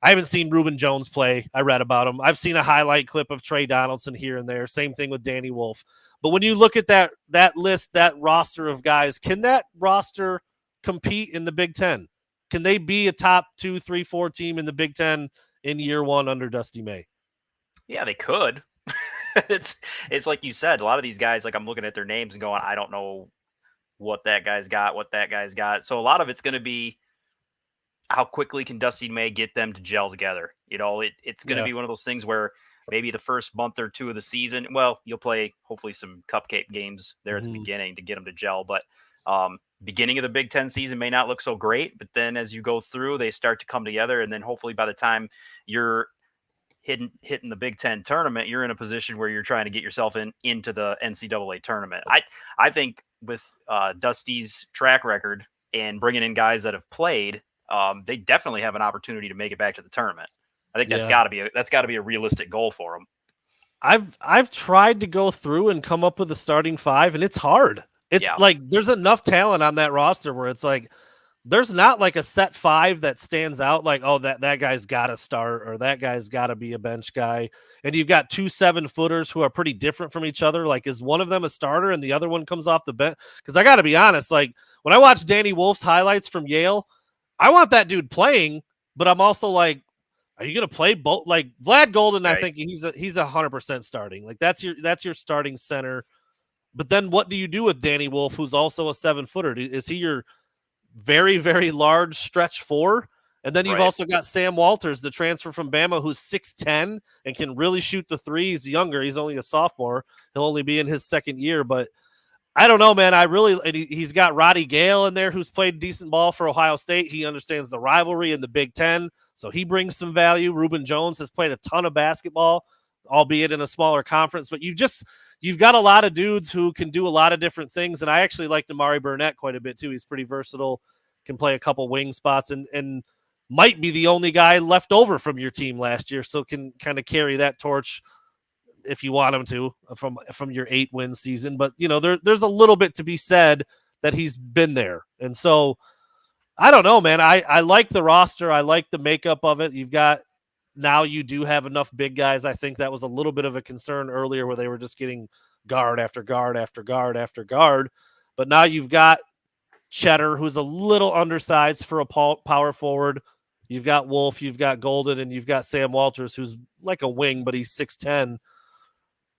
haven't seen Reuben Jones play. I read about him. I've seen a highlight clip of Trey Donaldson here and there. Same thing with Danny Wolf. But when you look at that list, that roster of guys, can that roster compete in the Big Ten? Can they be a top 2, 3, 4 team in the Big Ten in year 1 under Dusty May? Yeah, they could. It's like you said, a lot of these guys, like, I'm looking at their names and going, I don't know what that guy's got. So a lot of it's going to be how quickly can Dusty May get them to gel together? It's going to be one of those things where maybe the first month or 2 of the season, well, you'll play hopefully some cupcake games there at the beginning to get them to gel. But beginning of the Big Ten season may not look so great, but then as you go through, they start to come together. And then hopefully by the time you're hitting the Big Ten tournament, you're in a position where you're trying to get yourself into the NCAA tournament. I think with Dusty's track record and bringing in guys that have played, they definitely have an opportunity to make it back to the tournament. I think that's got to be a realistic goal for them. I've tried to go through and come up with a starting 5, and it's hard. It's like there's enough talent on that roster where it's like there's not like a set 5 that stands out like, oh, that guy's got to start or that guy's got to be a bench guy. And you've got 2 7-footers who are pretty different from each other. Like, is one of them a starter and the other one comes off the bench? Because I got to be honest, like when I watch Danny Wolf's highlights from Yale, I want that dude playing, but I'm also like, are you going to play both? Like Vlad Golden, right. I think he's 100% starting. Like that's your starting center. But then what do you do with Danny Wolf, who's also a 7-footer? Is he your very, very large stretch 4? And then you've also got Sam Walters, the transfer from Bama, who's 6'10" and can really shoot the 3. He's younger. He's only a sophomore. He'll only be in his second year. But I don't know, man. He's got Roddy Gale in there who's played decent ball for Ohio State. He understands the rivalry in the Big Ten, so he brings some value. Reuben Jones has played a ton of basketball, albeit in a smaller conference. But you've got a lot of dudes who can do a lot of different things, and I actually like Damari Burnett quite a bit too. He's pretty versatile, can play a couple wing spots, and might be the only guy left over from your team last year, so can kind of carry that torch if you want him to from your 8-win season. But there's a little bit to be said that he's been there, and so I don't know, man. I like the roster. I like the makeup of it. Now you do have enough big guys. I think that was a little bit of a concern earlier where they were just getting guard after guard after guard after guard. But now you've got Cheddar, who's a little undersized for a power forward. You've got Wolf, you've got Golden, and you've got Sam Walters, who's like a wing, but he's 6'10".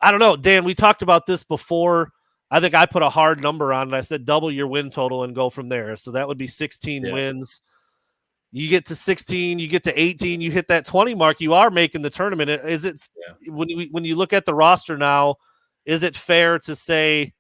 I don't know, Dan, we talked about this before. I think I put a hard number on it. I said double your win total and go from there. So that would be 16 wins. You get to 16, you get to 18, you hit that 20 mark, you are making the tournament. Is it when you look at the roster now, is it fair to say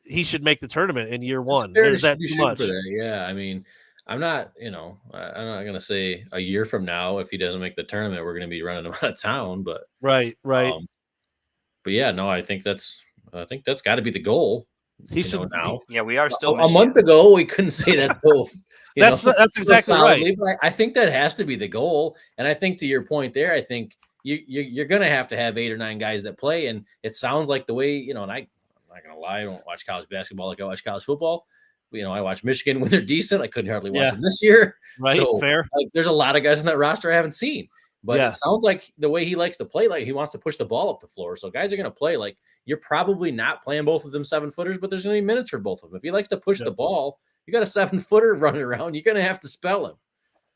he should make the tournament in year 1? There's that too much. For that. Yeah, I mean, I'm not going to say a year from now if he doesn't make the tournament, we're going to be running him out of town. But right. But yeah, no, I think that's got to be the goal. He should now. Yeah, we are still a month ago. We couldn't say that. So that's exactly right. But I think that has to be the goal. And I think to your point there, I think you're going to have 8 or 9 guys that play. And it sounds like the way and I'm not going to lie, I don't watch college basketball like I watch college football. I watch Michigan when they're decent. I couldn't hardly watch them this year. Right, so, fair. There's a lot of guys on that roster I haven't seen. But it sounds like the way he likes to play, like he wants to push the ball up the floor. So guys are going to play like you're probably not playing both of them 7-footers, but there's going to be minutes for both of them. If you like to push the ball, you got a 7-footer running around, you're going to have to spell him.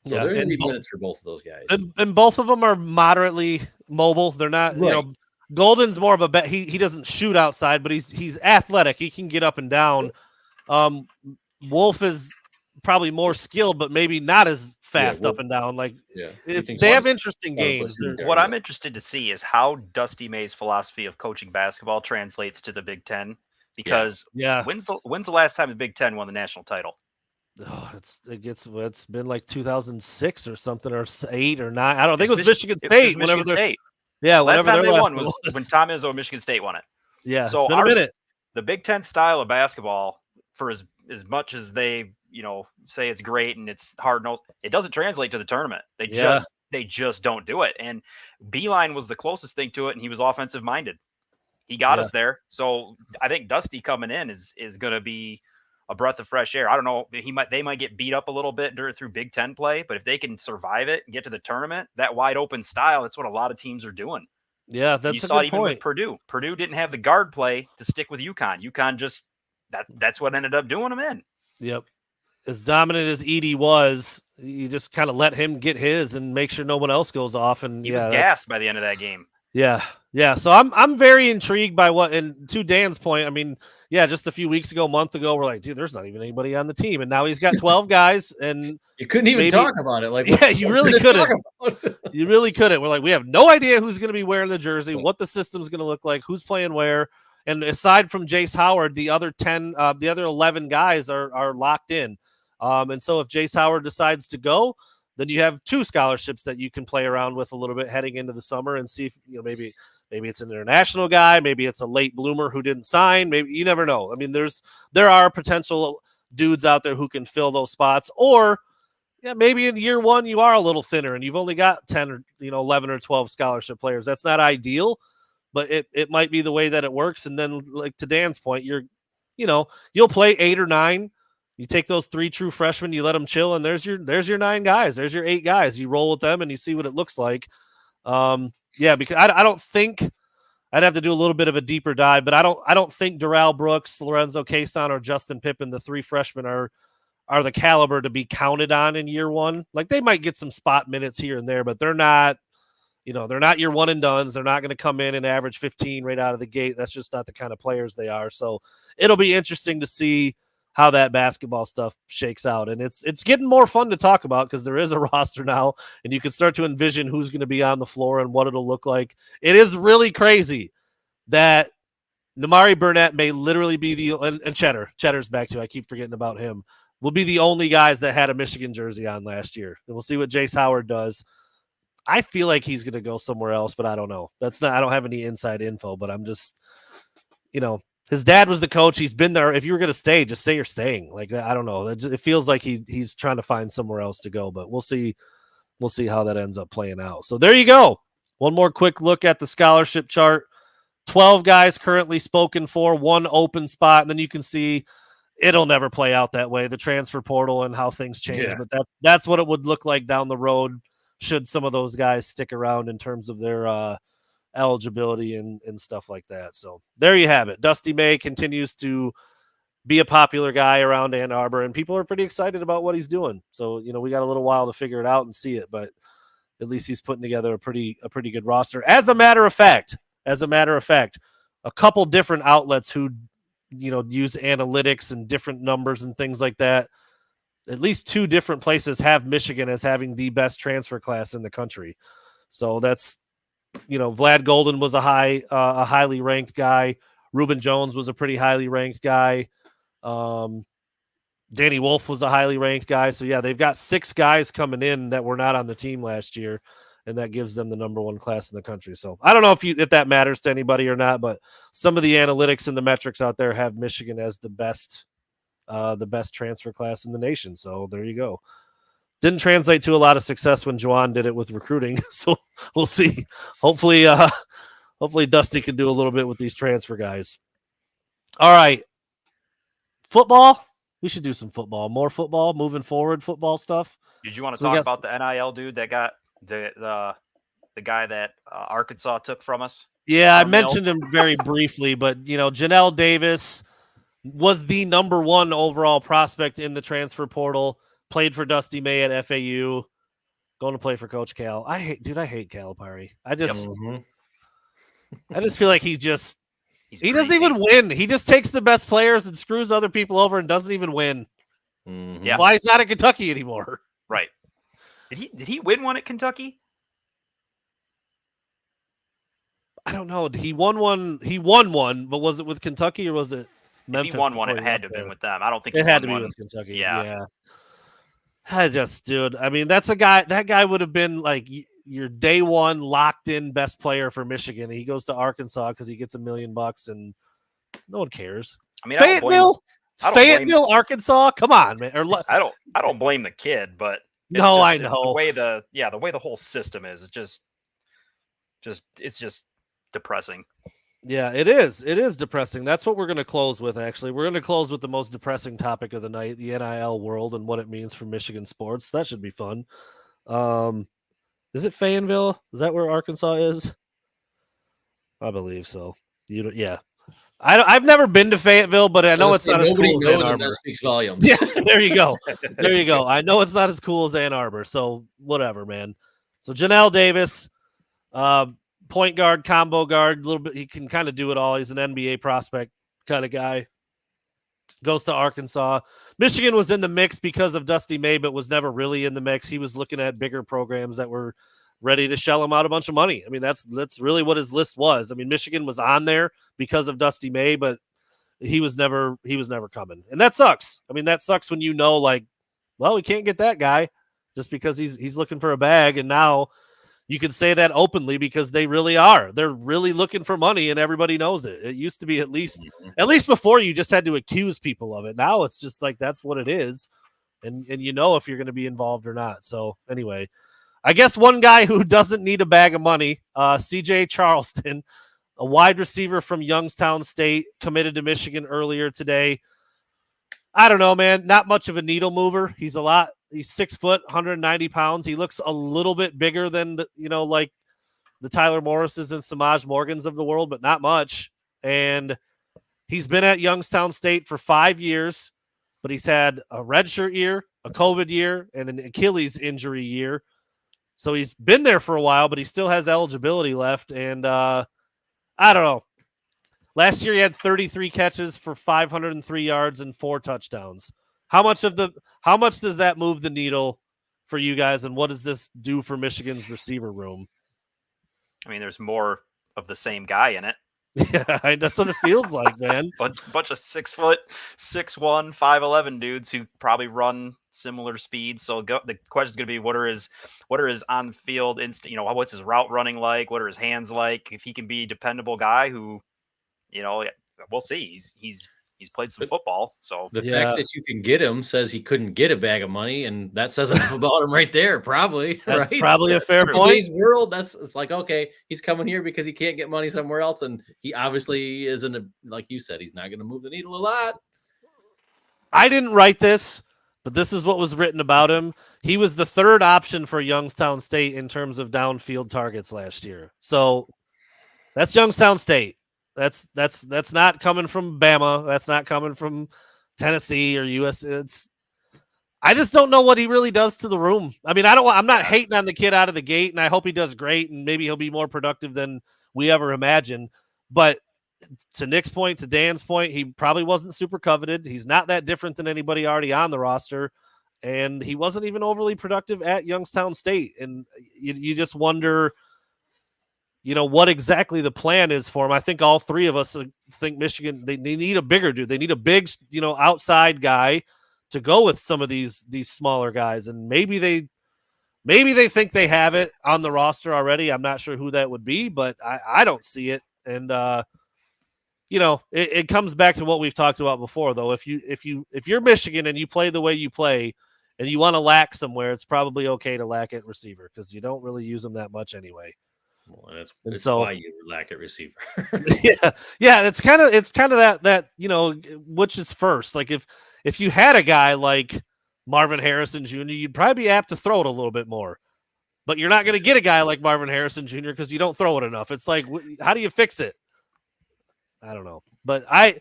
So there's going to be minutes for both of those guys. And both of them are moderately mobile. They're not, Golden's more of a he doesn't shoot outside, but he's athletic. He can get up and down. Wolf is probably more skilled, but maybe not as fast up and down. Like they have interesting games. What I'm interested to see is how Dusty May's philosophy of coaching basketball translates to the Big Ten. Because when's the last time the Big Ten won the national title? Oh, it's been like 2006 or something, or 8 or 9. I don't think it was Michigan State. Michigan State. Yeah, last time they won was when Tom Izzo and Michigan State won it. Yeah, so it's been a minute. The Big Ten style of basketball, for as much as they say it's great and it's hard, it doesn't translate to the tournament. They just don't do it. And Beeline was the closest thing to it, and he was offensive minded. He got us there. So I think Dusty coming in is going to be a breath of fresh air. I don't know. They might get beat up a little bit through Big Ten play, but if they can survive it and get to the tournament, that wide open style, that's what a lot of teams are doing. Yeah, that's you saw it even with Purdue. Purdue didn't have the guard play to stick with UConn. UConn just that's what ended up doing them in. Yep. As dominant as Edey was, you just kind of let him get his and make sure no one else goes off. And he was gassed by the end of that game. Yeah. Yeah. So I'm very intrigued by and to Dan's point, I mean, just a few weeks ago, a month ago, we're like, dude, there's not even anybody on the team. And now he's got 12 guys, and you couldn't even talk about it. Like, you really couldn't. You really couldn't. We're like, we have no idea who's going to be wearing the jersey, what the system's going to look like, who's playing where. And aside from Jace Howard, the other 11 guys are locked in. And so if Jace Howard decides to go, then you have 2 scholarships that you can play around with a little bit heading into the summer and see if, maybe it's an international guy, maybe it's a late bloomer who didn't sign, maybe you never know. I mean, there are potential dudes out there who can fill those spots, or maybe in year 1 you are a little thinner and you've only got 10 or 11 or 12 scholarship players. That's not ideal, but it might be the way that it works. And then, like to Dan's point, you'll play 8 or 9. You take those 3 true freshmen, you let them chill, and there's your 9 guys. There's your 8 guys. You roll with them and you see what it looks like. Because I don't think I'd have to do a little bit of a deeper dive, but I don't think Darrell Brooks, Lorenzo Cason, or Justin Pippen, the 3 freshmen, are the caliber to be counted on in year 1. Like, they might get some spot minutes here and there, but they're not, they're not your one and dones. They're not going to come in and average 15 right out of the gate. That's just not the kind of players they are. So it'll be interesting to see how that basketball stuff shakes out. And it's getting more fun to talk about because there is a roster now, and you can start to envision who's going to be on the floor and what it'll look like. It is really crazy that Namari Burnett may literally be and Cheddar's back too. I keep forgetting about him. Will be the only guys that had a Michigan jersey on last year. And we'll see what Jace Howard does. I feel like he's going to go somewhere else, but I don't know. I don't have any inside info, but I'm just, his dad was the coach. He's been there. If you were going to stay, just say you're staying. Like, I don't know. It feels like he's trying to find somewhere else to go, but we'll see. We'll see how that ends up playing out. So there you go. One more quick look at the scholarship chart. 12 guys currently spoken for, 1 open spot. And then you can see it'll never play out that way. The transfer portal and how things change, but that's what it would look like down the road should some of those guys stick around in terms of their eligibility and stuff like that. So there you have it. Dusty May continues to be a popular guy around Ann Arbor, and people are pretty excited about what he's doing. So, we got a little while to figure it out and see it, but at least he's putting together a pretty good roster. As a matter of fact, a couple different outlets who, use analytics and different numbers and things like that, at least 2 different places have Michigan as having the best transfer class in the country. So that's, Vlad Golden was a highly ranked guy. Reuben Jones was a pretty highly ranked guy. Danny Wolf was a highly ranked guy. So yeah, they've got 6 guys coming in that were not on the team last year, and that gives them the number 1 class in the country. So I don't know if that matters to anybody or not, but some of the analytics and the metrics out there have Michigan as the best transfer class in the nation. So there you go. Didn't translate to a lot of success when Juwan did it with recruiting. So we'll see. Hopefully Dusty can do a little bit with these transfer guys. All right. Football. We should do some football, more football moving forward, football stuff. Did you want to talk about the NIL dude that got the the guy that Arkansas took from us. Yeah, I Armill. mentioned him very briefly, but Janelle Davis was the number 1 overall prospect in the transfer portal. Played for Dusty May at FAU. Going to play for Coach Cal. I hate Calipari. I just feel like he doesn't even win. He just takes the best players and screws other people over and doesn't even win. Yeah. Why he's not at Kentucky anymore? Right. Did he win one at Kentucky? I don't know. He won one. He won one, but was it with Kentucky or was it Memphis? If he won one, it had to have been with them. I don't think it had to be with Kentucky. Yeah. Dude. I mean, that's a guy. That guy would have been like your day one locked in best player for Michigan. He goes to Arkansas because he gets $1 million and no one cares. I mean, Fayetteville, Arkansas. Come on, man. I don't blame the kid, but I know the way the whole system is it's just depressing. Yeah, it is. It is depressing. That's what we're going to close with, actually. We're going to close with the most depressing topic of the night, the NIL world and what it means for Michigan sports. That should be fun. Is it Fayetteville? Is that where Arkansas is? I believe so. Yeah. I've never been to Fayetteville, but I know it's not as cool as Ann Arbor. That speaks volumes. Yeah, there you go. There you go. I know it's not as cool as Ann Arbor, so whatever, man. So Janelle Davis, point guard, combo guard, a little bit. He can kind of do it all. He's an NBA prospect kind of guy. Goes to Arkansas. Michigan was in the mix because of Dusty May, but was never really in the mix. He was looking at bigger programs that were ready to shell him out a bunch of money. I mean, that's really what his list was. I mean, Michigan was on there because of Dusty May, but he was never coming. And that sucks. I mean, that sucks when like, well, we can't get that guy just because he's looking for a bag. And now you can say that openly because they really are. They're really looking for money and everybody knows it. It used to be at least before you just had to accuse people of it. Now it's just like, that's what it is. And if you're going to be involved or not. So anyway, I guess one guy who doesn't need a bag of money, CJ Charleston, a wide receiver from Youngstown State, committed to Michigan earlier today. I don't know, man. Not much of a needle mover. He's 6 foot, 190 pounds. He looks a little bit bigger than like the Tyler Morrises and Samaj Morgans of the world, but not much. And he's been at Youngstown State for 5 years, but he's had a redshirt year, a COVID year, and an Achilles injury year. So he's been there for a while, but he still has eligibility left. And I don't know. Last year he had 33 catches for 503 yards and 4 touchdowns. How much does that move the needle for you guys? And what does this do for Michigan's receiver room? I mean, there's more of the same guy in it. Yeah, that's what it feels like, man. Bunch of 6 foot, 6'1", 5'11" dudes who probably run similar speeds. So the question is going to be, what are his on field what's his route running like? What are his hands like? If he can be a dependable guy who, we'll see. He's played some football. So the fact that you can get him says he couldn't get a bag of money, and that says enough about him right there. Probably, that's right? Probably a fair point. In today's world, it's like, okay, he's coming here because he can't get money somewhere else, and he obviously isn't like you said, he's not going to move the needle a lot. I didn't write this, but this is what was written about him. He was the third option for Youngstown State in terms of downfield targets last year. So that's Youngstown State. That's not coming from Bama. That's not coming from Tennessee or US. I just don't know what he really does to the room. I mean, I'm not hating on the kid out of the gate, and I hope he does great, and maybe he'll be more productive than we ever imagined. But to Nick's point, to Dan's point, he probably wasn't super coveted. He's not that different than anybody already on the roster, and he wasn't even overly productive at Youngstown State. And you just wonder, what exactly the plan is for him. I think all three of us think Michigan, they need a bigger dude. They need a big, outside guy to go with some of these smaller guys. And maybe they think they have it on the roster already. I'm not sure who that would be, but I don't see it. And, it comes back to what we've talked about before, though. If you're Michigan and you play the way you play and you want to lack somewhere, it's probably okay to lack at receiver because you don't really use them that much anyway. Well, that's why you lack at receiver. yeah. It's kind of that which is first. Like if you had a guy like Marvin Harrison Jr., you'd probably be apt to throw it a little bit more. but you're not going to get a guy like Marvin Harrison Jr. because you don't throw it enough. It's like, how do you fix it? I don't know. But I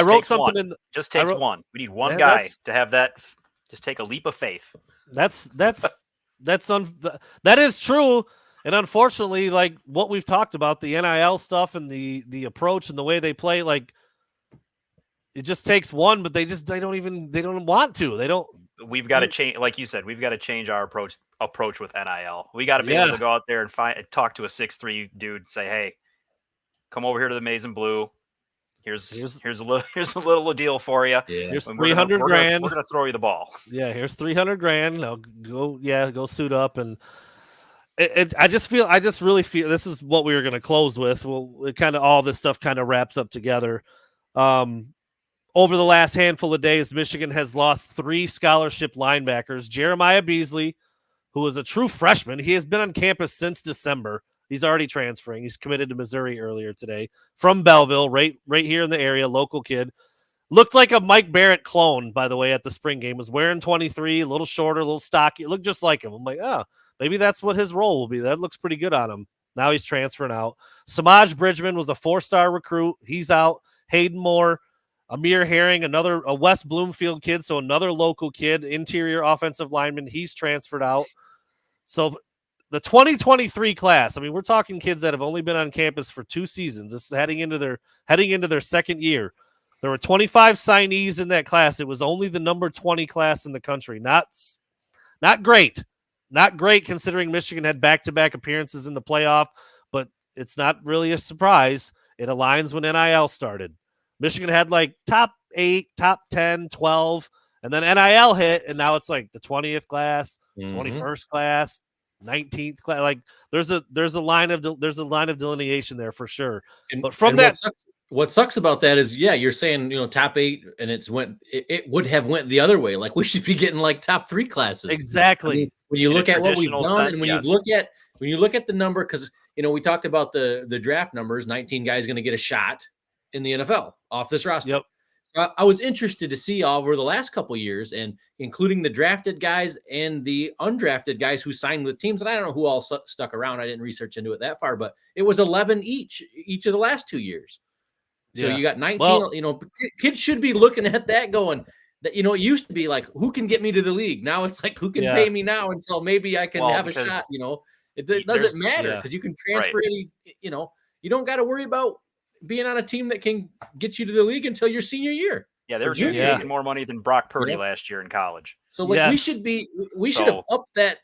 wrote something in. Just takes one. We need one guy to have that. Just take a leap of faith. That is true. And unfortunately, like what we've talked about, the NIL stuff and the approach and the way they play, like it just takes one, but they don't want to. They don't. We've got to change, like you said, we've got to change our approach with NIL. We got to be able to go out there and talk to a 6'3" dude and say, hey, come over here to the Maize and Blue. Here's a little deal for you. Yeah. Here's $300,000. We're gonna throw you the ball. Yeah, here's $300,000. Now go suit up. And I just really feel this is what we were gonna close with. Well, it kind of all this stuff kind of wraps up together. Over the last handful of days, Michigan has lost 3 scholarship linebackers. Jeremiah Beasley, who is a true freshman, he has been on campus since December. He's already transferring. He's committed to Missouri earlier today from Belleville, right here in the area, local kid. Looked like a Mike Barrett clone, by the way, at the spring game. Was wearing 23, a little shorter, a little stocky. It looked just like him. I'm like, maybe that's what his role will be. That looks pretty good on him. Now he's transferring out. Samaj Bridgman was a 4-star recruit. He's out. Hayden Moore, Amir Herring, a West Bloomfield kid, so another local kid, interior offensive lineman. He's transferred out. So the 2023 class, I mean, we're talking kids that have only been on campus for 2 seasons. This is heading into their second year. There were 25 signees in that class. It was only the number 20 class in the country. Not great. Not great considering Michigan had back-to-back appearances in the playoff, but it's not really a surprise. It aligns when NIL started. Michigan had like top 8, top 10, 12, and then NIL hit, and now it's like the 20th class, 21st class, 19th class. Like there's a line of delineation there for sure. But from that, what sucks about that is, you're saying top 8, and it would have went the other way. Like we should be getting like top 3 classes. Exactly. I mean, when you look at what we've done, and when you look at the number, because we talked about the draft numbers, 19 guys going to get a shot in the NFL off this roster. Yep. I was interested to see over the last couple of years, and including the drafted guys and the undrafted guys who signed with teams. And I don't know who all stuck around. I didn't research into it that far, but it was 11 each of the last 2 years. So you got 19. Well, kids should be looking at that going. That it used to be like, who can get me to the league? Now it's like, who can pay me now until maybe I can have a shot. It doesn't matter because you can transfer any. You don't got to worry about being on a team that can get you to the league until your senior year. Yeah, they were making more money than Brock Purdy last year in college. So we should have upped that,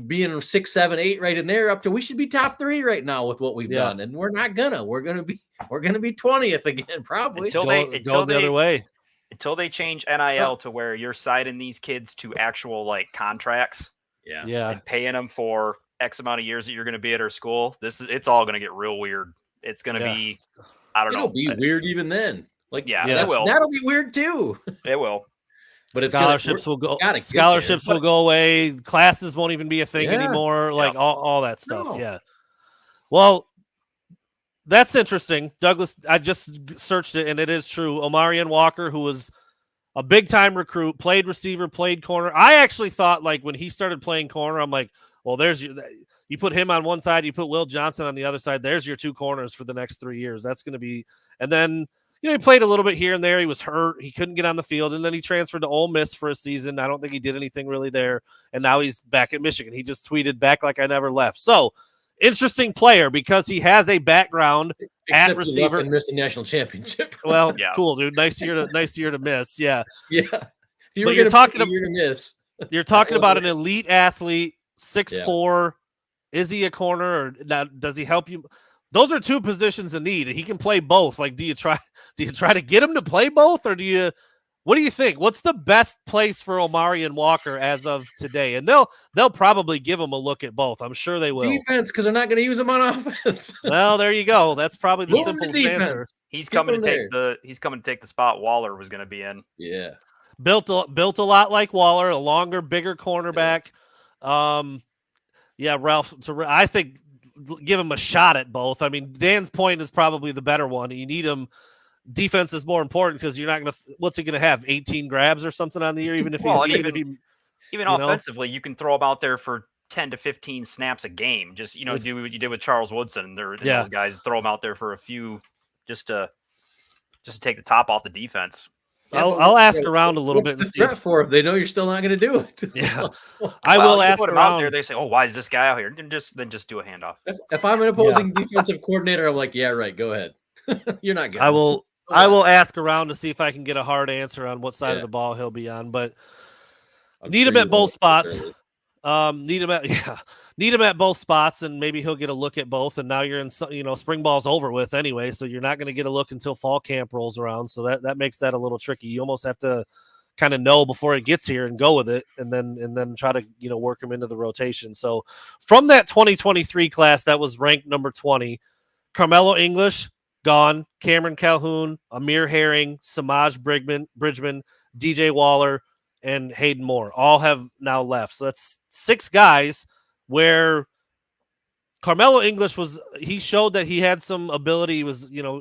being 6, 7, 8 right in there up to, we should be top 3 right now with what we've done. And we're not gonna, we're going to be 20th again, probably. Until the other way. Until they change NIL to where you're signing these kids to actual like contracts. Yeah. And paying them for X amount of years that you're going to be at our school. It's all going to get real weird. It's going to be, I don't know. It'll be weird even then. Like, that'll be weird too. It will. But scholarships will go. Scholarships will go away. Classes won't even be a thing anymore. Like all that stuff. No. Yeah. Well, that's interesting, Douglas. I just searched it, and it is true. Omarion Walker, who was a big time recruit, played receiver, played corner. I actually thought, like, when he started playing corner, I'm like, well, you put him on one side, you put Will Johnson on the other side. There's your 2 corners for the next 3 years. That's going to be, and then, he played a little bit here and there. He was hurt. He couldn't get on the field. And then he transferred to Ole Miss for a season. I don't think he did anything really there. And now he's back at Michigan. He just tweeted back like I never left. So interesting player because he has a background at receiver. And missed the national championship. Well, cool, dude. Nice year to miss. Yeah. Yeah. You're talking about an elite athlete, 6'4". Is he a corner or does he help you? Those are 2 positions in need. He can play both. Like, do you try to get him to play both, or what do you think? What's the best place for Omarion Walker as of today? And they'll probably give him a look at both. I'm sure they will. Defense, because they're not going to use him on offense. Well, there you go. That's probably the simplest answer. He's coming to take the spot Waller was going to be in. Yeah. Built a lot like Waller, a longer, bigger cornerback. Ralph. I think. Give him a shot at both. I mean, Dan's point is probably the better one. You need him. Defense is more important because you're not going to. What's he going to have? 18 grabs or something on the year, even if even offensively, you can throw him out there for 10 to 15 snaps a game. Just, do what you did with Charles Woodson. Those guys, throw them out there for a few just to take the top off the defense. I'll ask around a little bit and see if they know you're still not going to do it. Yeah, I will ask put them around. out there. They say, "Oh, why is this guy out here?" Then just do a handoff. If I'm an opposing defensive coordinator, I'm like, yeah, right. Go ahead. You're not good. I will ask around to see if I can get a hard answer on what side of the ball he'll be on, but need him at both spots. Need him at both spots, and maybe he'll get a look at both. And now you're in, spring ball's over with anyway, so you're not going to get a look until fall camp rolls around. So that makes that a little tricky. You almost have to kind of know before it gets here and go with it, and then try to work him into the rotation. So from that 2023 class that was ranked number 20, Carmelo English gone, Cameron Calhoun, Amir Herring, Samaj Bridgman, DJ Waller, and Hayden Moore all have now left. So that's 6 guys where Carmelo English he showed that he had some ability.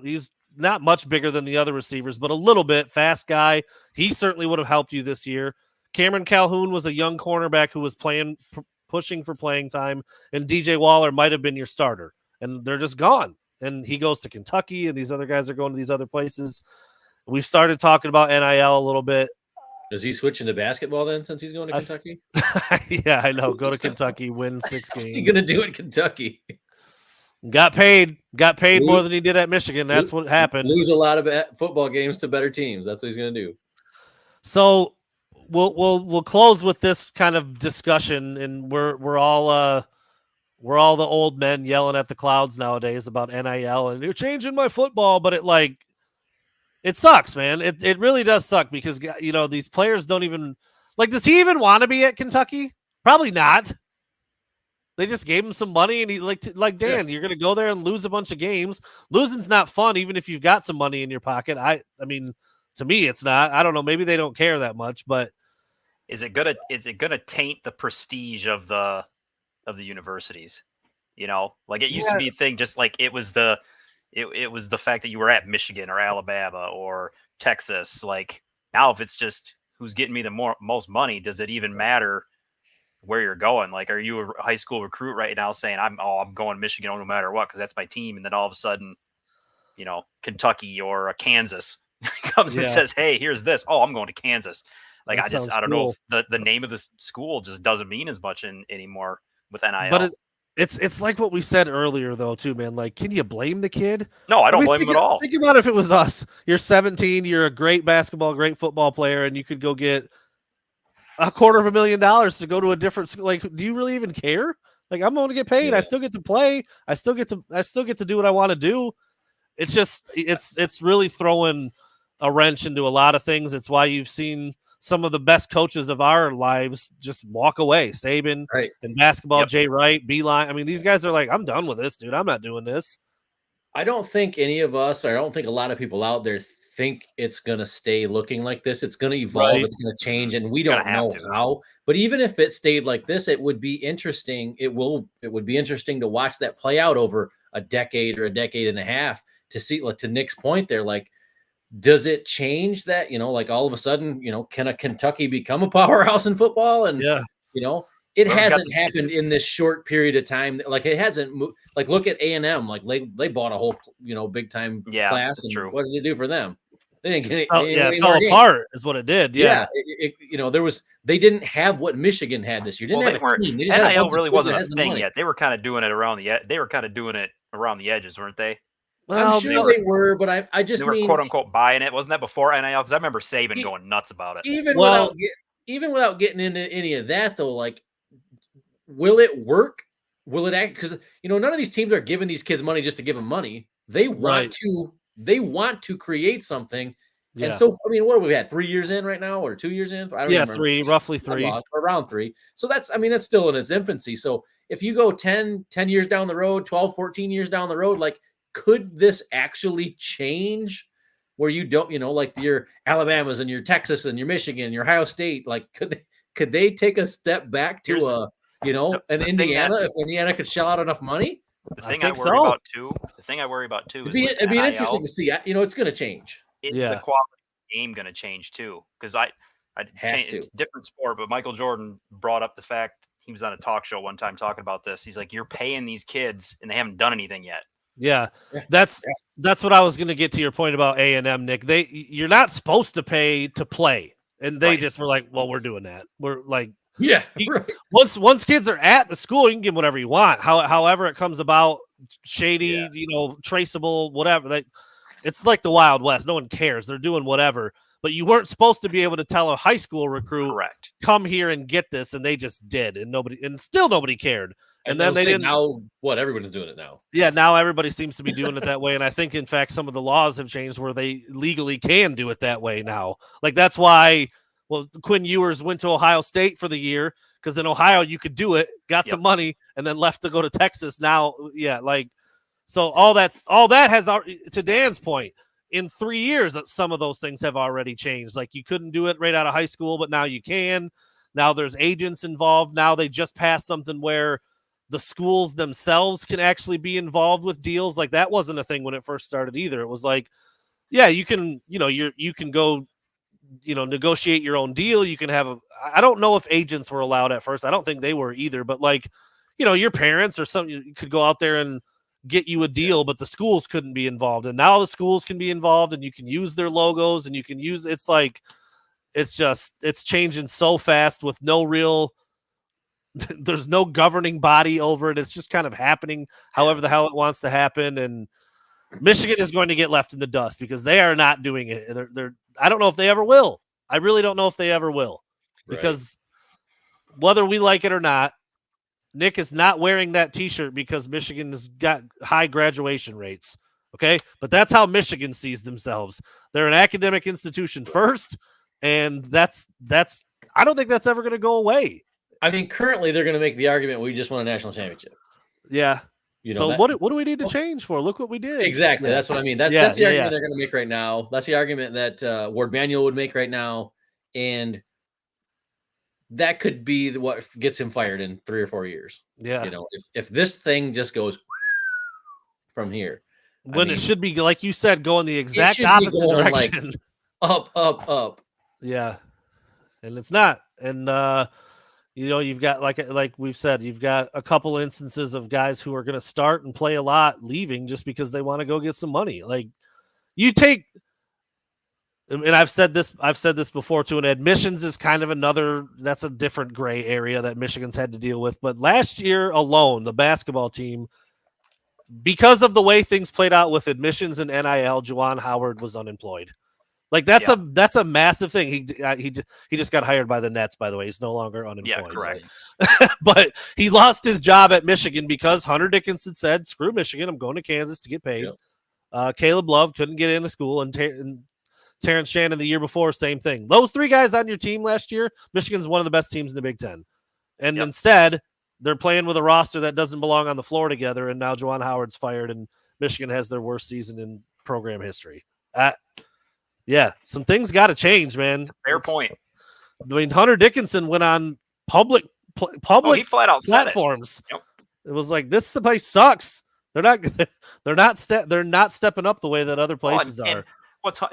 He's not much bigger than the other receivers, but a little bit. Fast guy. He certainly would have helped you this year. Cameron Calhoun was a young cornerback who was pushing for playing time, and DJ Waller might have been your starter, and they're just gone. And he goes to Kentucky, and these other guys are going to these other places. We've started talking about NIL a little bit. Is he switching to basketball then since he's going to Kentucky? Yeah, I know. Go to Kentucky, win 6 games. What's he going to do in Kentucky? Got paid more than he did at Michigan. That's what happened. Lose a lot of football games to better teams. That's what he's going to do. So we'll close with this kind of discussion, and we're all the old men yelling at the clouds nowadays about NIL, and you're changing my football, but it sucks, man. It really does suck because these players don't even does he even want to be at Kentucky? Probably not. They just gave him some money, and he like Dan, you're going to go there and lose a bunch of games. Losing's not fun, even if you've got some money in your pocket. I mean, to me, it's not. I don't know. Maybe they don't care that much, but is it gonna taint the prestige of the universities? It used to be a thing, just like it was the fact that you were at Michigan or Alabama or Texas. Like now, if it's just who's getting me the most money, does it even matter where you're going? Like, are you a high school recruit right now saying I'm going Michigan no matter what because that's my team, and then all of a sudden, Kentucky or Kansas comes and says, "Hey, here's this." Oh, I'm going to Kansas. Like I don't know if the name of the school just doesn't mean as much anymore with NIL. But it's like what we said earlier, though, too, man. Like, can you blame the kid? No, I don't blame him at all. Think about if it was us. You're 17, you're a great great football player, and you could go get $250,000 to go to a different school. Like, do you really even care? Like, I'm going to get paid. I still get to play. I still get to do what I want to do. It's just it's really throwing a wrench into a lot of things. It's why you've seen some of the best coaches of our lives just walk away. Saban in basketball, Jay Wright, Beeline. I mean, these guys are like, I'm done with this, dude. I'm not doing this. I don't think any of us, or I don't think a lot of people out there think it's going to stay looking like this. It's going to evolve. It's going to change, and we don't know how. But even if it stayed like this, it would be interesting. It would be interesting to watch that play out over a decade or a decade and a half to see, like, to Nick's point there, like, does it change that, like all of a sudden, can a Kentucky become a powerhouse in football? And, it hasn't happened in this short period of time. Like, it hasn't moved. Like, look at A&M. Like, they bought a whole, big time class. That's true. What did it do for them? They didn't get it. It fell apart is what it did. Yeah. They didn't have what Michigan had this year. Didn't have a team. NIL really wasn't a thing yet. They were kind of doing it around the edges, weren't they? Well, I'm sure they were, but I just mean, quote unquote buying it. Wasn't that before NIL? Because I remember Saban going nuts about it. Even without getting into any of that, though, like, will it work? Will it act? Because none of these teams are giving these kids money just to give them money. They want to. They want to create something. Yeah. And so, I mean, what have we had? 3 years in right now, or 2 years in? I don't remember. Roughly three. Around 3. So that's still in its infancy. So if you go 10 years down the road, 12, 14 years down the road, like, could this actually change where you don't, like your Alabamas and your Texas and your Michigan, your Ohio State, like, could they take a step back to an Indiana if Indiana could shell out enough money? The thing I worry about too is it'd be interesting to see. It's going to change. Is the quality of the game going to change too? Because I changed, it's a different sport, but Michael Jordan brought up the fact he was on a talk show one time talking about this. He's like, you're paying these kids and they haven't done anything yet. Yeah, that's what I was going to get to your point about A&M, Nick. You're not supposed to pay to play, and they just were like, well, we're doing that. We're like, yeah, right. Once kids are at the school, you can give them whatever you want. However it comes about, shady, traceable, whatever. It's like the Wild West. No one cares. They're doing whatever. But you weren't supposed to be able to tell a high school recruit, correct, come here and get this, and they just did, and still nobody cared. And then they didn't. Now what? Everyone's doing it now. Yeah, now everybody seems to be doing it that way, and I think, in fact, some of the laws have changed where they legally can do it that way now. Like that's why, Quinn Ewers went to Ohio State for the year because in Ohio you could do it, got some money, and then left to go to Texas. Now, so all that has, to Dan's point, in 3 years, some of those things have already changed. Like you couldn't do it right out of high school, but now you can. Now there's agents involved. Now they just passed something where the schools themselves can actually be involved with deals. Like that wasn't a thing when it first started either. It was like, yeah, you can, you can go, negotiate your own deal. You can have I don't know if agents were allowed at first. I don't think they were either, but like, your parents or something, you could go out there and get you a deal, but the schools couldn't be involved. And now the schools can be involved and you can use their logos and you can use, it's like, it's changing so fast with no real, there's no governing body over it. It's just kind of happening however the hell it wants to happen. And Michigan is going to get left in the dust because they are not doing it. I don't know if they ever will. I really don't know if they ever will, because whether we like it or not, Nick is not wearing that T-shirt because Michigan has got high graduation rates. Okay, but that's how Michigan sees themselves. They're an academic institution first, and that's. I don't think that's ever going to go away. I mean, currently they're going to make the argument we just won a national championship. Yeah. What do we need to change for? Look what we did. Exactly. That's what I mean. That's the argument they're going to make right now. That's the argument that Ward Manuel would make right now, and that could be what gets him fired in 3 or 4 years. Yeah. If this thing just goes from here, when it should be, like you said, going the exact opposite direction. Like up. Yeah. And it's not. And you've got like we've said, you've got a couple instances of guys who are going to start and play a lot leaving just because they want to go get some money. Like you take, and I've said this before too, and admissions is kind of that's a different gray area that Michigan's had to deal with. But last year alone, the basketball team, because of the way things played out with admissions and NIL, Juwan Howard was unemployed. Like that's a massive thing. He just got hired by the Nets, by the way. He's no longer unemployed. Yeah, correct. Right? But he lost his job at Michigan because Hunter Dickinson said, "Screw Michigan, I'm going to Kansas to get paid." Yep. Caleb Love couldn't get into school, and Terrence Shannon the year before, same thing. Those 3 guys on your team last year, Michigan's one of the best teams in the Big Ten, and instead they're playing with a roster that doesn't belong on the floor together. And now Juwan Howard's fired, and Michigan has their worst season in program history. Yeah, some things got to change, man. Fair point. I mean, Hunter Dickinson went on public he flat out platforms. Yep. It was like, this place sucks. They're not stepping up the way that other places are.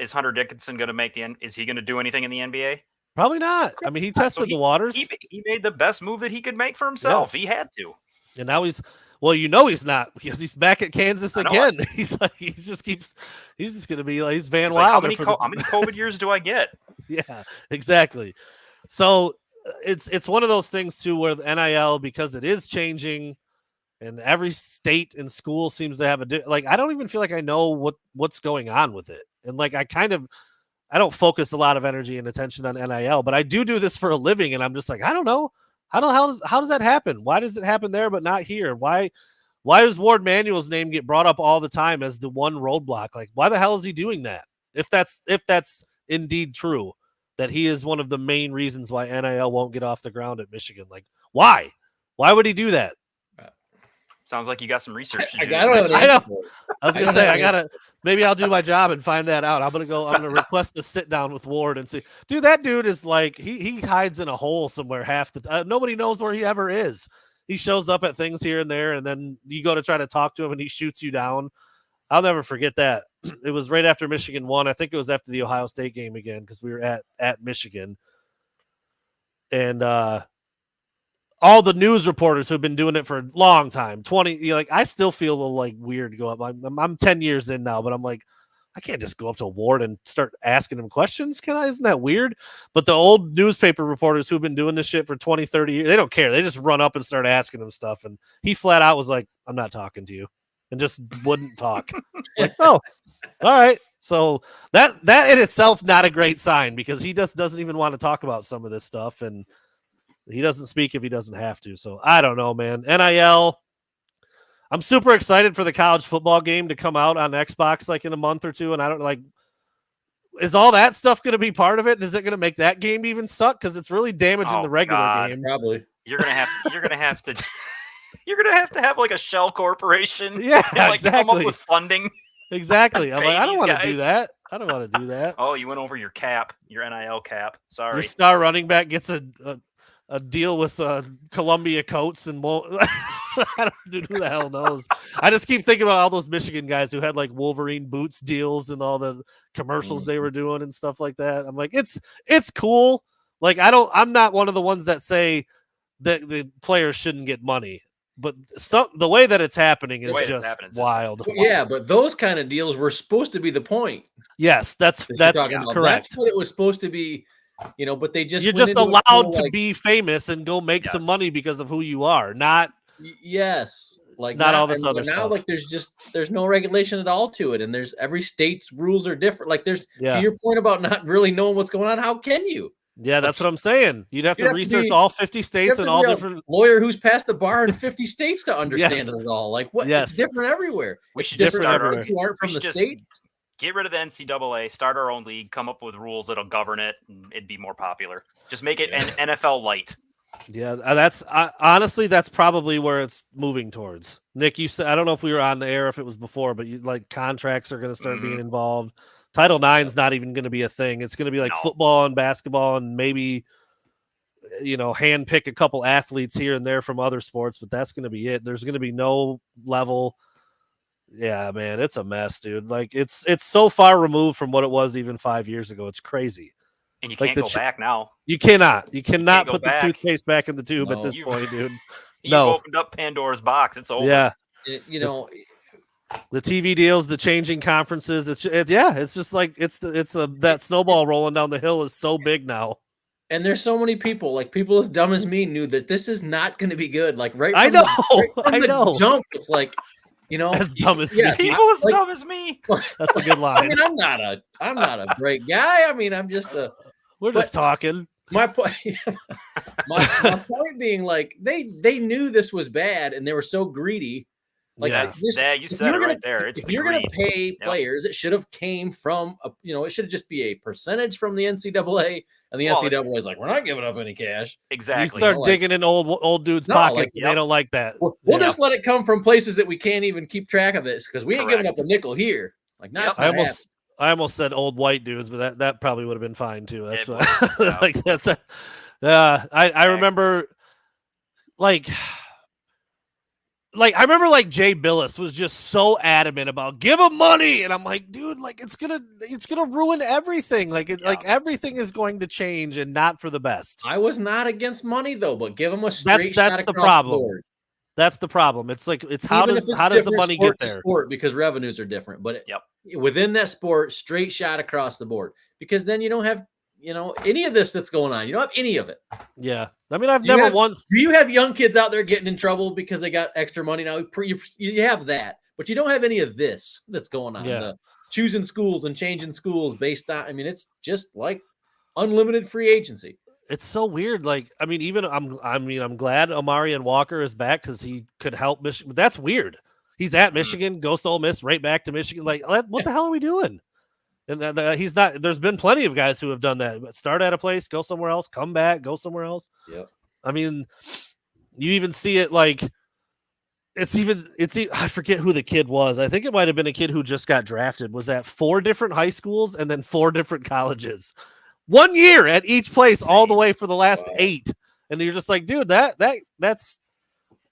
Is Hunter Dickinson going to make is he going to do anything in the NBA? Probably not. I mean, he tested the waters. He made the best move that he could make for himself. Yeah. He had to. And now he's not, because he's back at Kansas again. He's just going to be like, he's Van Wilder. How many COVID years do I get? Yeah, exactly. So it's one of those things too, where the NIL, because it is changing and every state and school seems to have I don't even feel like I know what's going on with it. And like, I don't focus a lot of energy and attention on NIL, but I do this for a living. And I'm just like, I don't know. How does that happen? Why does it happen there but not here? Why does Ward Manuel's name get brought up all the time as the one roadblock? Like, why the hell is he doing that? If that's indeed true, that he is one of the main reasons why NIL won't get off the ground at Michigan. Like, why? Why would he do that? Sounds like you got some research to do. I know. I was gonna say maybe I'll do my job and find that out. I'm gonna request a sit down with Ward and see. Dude, that dude is like he hides in a hole somewhere half the time. Nobody knows where he ever is. He shows up at things here and there, and then you go to try to talk to him and he shoots you down. I'll never forget that. It was right after Michigan won. I think it was after the Ohio State game again, because we were at Michigan. And all the news reporters who've been doing it for a long time, 20, like I still feel a little like weird to go up. I'm 10 years in now, but I'm like, I can't just go up to a ward and start asking him questions. Can I? Isn't that weird? But the old newspaper reporters who've been doing this shit for 20, 30 years, they don't care. They just run up and start asking him stuff. And he flat out was like, I'm not talking to you, and just wouldn't talk. Like, oh, all right. So that in itself, not a great sign, because he just doesn't even want to talk about some of this stuff. And he doesn't speak if he doesn't have to. So I don't know, man. NIL. I'm super excited for the college football game to come out on Xbox like in a month or two. And I don't like, is all that stuff going to be part of it? Is it going to make that game even suck? Because it's really damaging the regular game. Probably. You're gonna have to you're gonna have to have like a shell corporation. Yeah, and, like, exactly. come up with funding. Exactly. I'm like, I don't These want to do guys. that. I don't want to do that. Oh, you went over your cap, your NIL cap. Sorry. Your star running back gets a deal with Columbia Coats and I don't know, who the hell knows. I just keep thinking about all those Michigan guys who had like Wolverine boots deals and all the commercials they were doing and stuff like that. I'm like, it's cool. Like I'm not one of the ones that say that the players shouldn't get money, but the way that it's happening is just wild. Yeah, but those kind of deals were supposed to be the point. Yes, that's correct. That's what it was supposed to be. But they just you're just allowed to be famous and go make some money because of who you are, not not all this other stuff. Now, like there's no regulation at all to it, and there's every state's rules are different. Like to your point about not really knowing what's going on, how can you? Yeah, that's what I'm saying. You'd have to research all 50 states and all different lawyer who's passed the bar in 50 states to understand it all. Like what? Yes. It's different everywhere. We should just start our who aren't from the states. Get rid of the NCAA, start our own league, come up with rules that'll govern it, and it'd be more popular. Just make it an NFL light. Yeah, honestly, that's probably where it's moving towards. Nick, you said, I don't know if we were on the air, if it was before, but contracts are going to start being involved. Title IX not even going to be a thing. It's going to be like football and basketball and maybe, hand pick a couple athletes here and there from other sports, but that's going to be it. There's going to be no level. Yeah, man, it's a mess, dude. Like it's so far removed from what it was even 5 years ago. It's crazy. And you can't go back now. You cannot. You cannot put the toothpaste back in the tube at this point, dude. You've opened up Pandora's box. It's over. Yeah. The TV deals, the changing conferences. It's just like that snowball rolling down the hill is so big now. And there's so many people, like people as dumb as me, knew that this is not going to be good. Like I know. The jump, it's like. As dumb as me. People as dumb as me. That's a good line. I mean, I'm not a great guy. I mean, I'm just we're just talking. My point, my point being, like they knew this was bad and they were so greedy. Like you said it right there. If you're going to pay players, it should have came from it should just be a percentage from the NCAA, and the NCAA is like, we're not giving up any cash. Exactly. You start digging in old dudes' pockets. They don't like that. We'll just let it come from places that we can't even keep track of it because we ain't giving up a nickel here. Like I almost said old white dudes, but that probably would have been fine too. That's like that's I remember I remember Jay Billis was just so adamant about give him money, and I'm like, dude, like it's gonna ruin everything. Like everything is going to change and not for the best. I was not against money though, but give him a straight shot. That's the problem. That's the problem. It's like how does the money get there? Sport, because revenues are different, but within that sport, straight shot across the board, because then you don't have any of this that's going on. You don't have any of it. Yeah. I mean, I've never once. Do you have young kids out there getting in trouble because they got extra money now? You have that, but you don't have any of this that's going on. Yeah. Choosing schools and changing schools based on, it's just like unlimited free agency. It's so weird. Like, I mean, I'm glad Omarion Walker is back because he could help Michigan. But that's weird. He's at Michigan, goes to Ole Miss, right back to Michigan. Like, what the hell are we doing? And he's not. There's been plenty of guys who have done that. But start at a place, go somewhere else, come back, go somewhere else. Yep. I mean, you even see it like I forget who the kid was. I think it might have been a kid who just got drafted. Was at 4 different high schools and then 4 different colleges. 1 year at each place, all the way for the last 8. And you're just like, dude, that's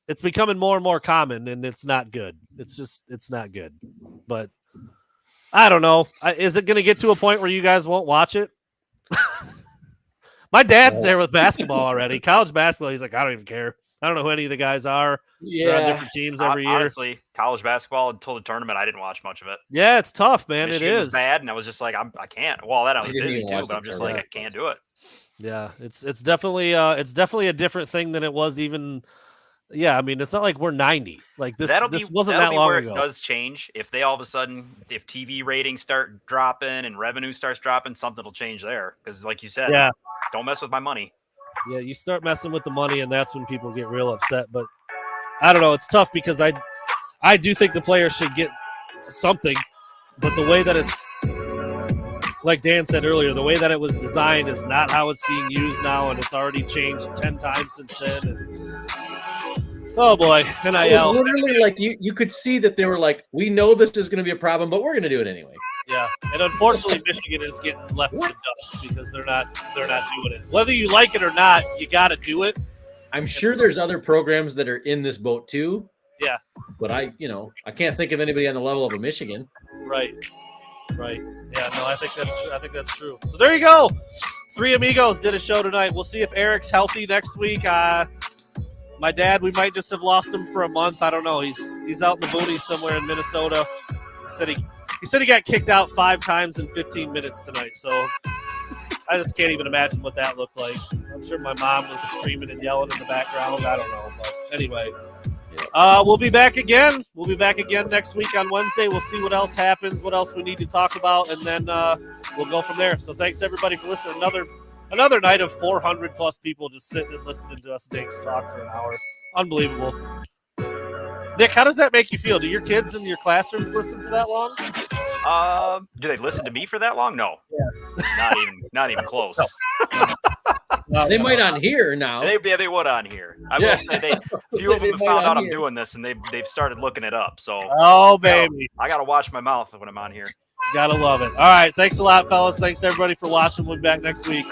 it's becoming more and more common, and it's not good. It's not good. But I don't know. Is it going to get to a point where you guys won't watch it? My dad's there with basketball already. College basketball, he's like, I don't even care. I don't know who any of the guys are. They're on different teams every year. Honestly, college basketball until the tournament, I didn't watch much of it. Yeah, it's tough, man. Michigan it was is bad, and I was just like, I can't. Well, that I was busy too, watch but I'm just like, I can't do it. Yeah, it's definitely a different thing than it was even. Yeah, I mean, it's not like we're 90. Like this wasn't that long ago. It does change if they all of a sudden, if TV ratings start dropping and revenue starts dropping, something will change there. Because, like you said, don't mess with my money. Yeah, you start messing with the money, and that's when people get real upset. But I don't know. It's tough because I do think the players should get something, but the way that it's, like Dan said earlier, the way that it was designed is not how it's being used now, and it's already changed 10 times since then. And, oh boy, NIL. It was literally like you could see that they were like, we know this is going to be a problem, but we're going to do it anyway. Yeah, and unfortunately, Michigan is getting left in the dust because they're not doing it. Whether you like it or not, you got to do it. I'm sure there's other programs that are in this boat too. Yeah, but I can't think of anybody on the level of a Michigan. Right. Yeah, no, I think that's true. So there you go. Three Amigos did a show tonight. We'll see if Eric's healthy next week. My dad, we might just have lost him for a month. I don't know. He's out in the boonies somewhere in Minnesota. He said he got kicked out 5 times in 15 minutes tonight. So I just can't even imagine what that looked like. I'm sure my mom was screaming and yelling in the background. I don't know. But anyway, we'll be back again. We'll be back again next week on Wednesday. We'll see what else happens, what else we need to talk about, and then we'll go from there. So thanks, everybody, for listening. Another night of 400-plus people just sitting and listening to us dinks talk for an hour. Unbelievable. Nick, how does that make you feel? Do your kids in your classrooms listen for that long? Do they listen to me for that long? No. Yeah. Not even close. They might on here now. They would on here. I will say a few of them have found out I'm doing this, and they've started looking it up. So, baby, I gotta watch my mouth when I'm on here. Gotta love it. All right, thanks a lot, fellas. Thanks everybody for watching. We'll be back next week.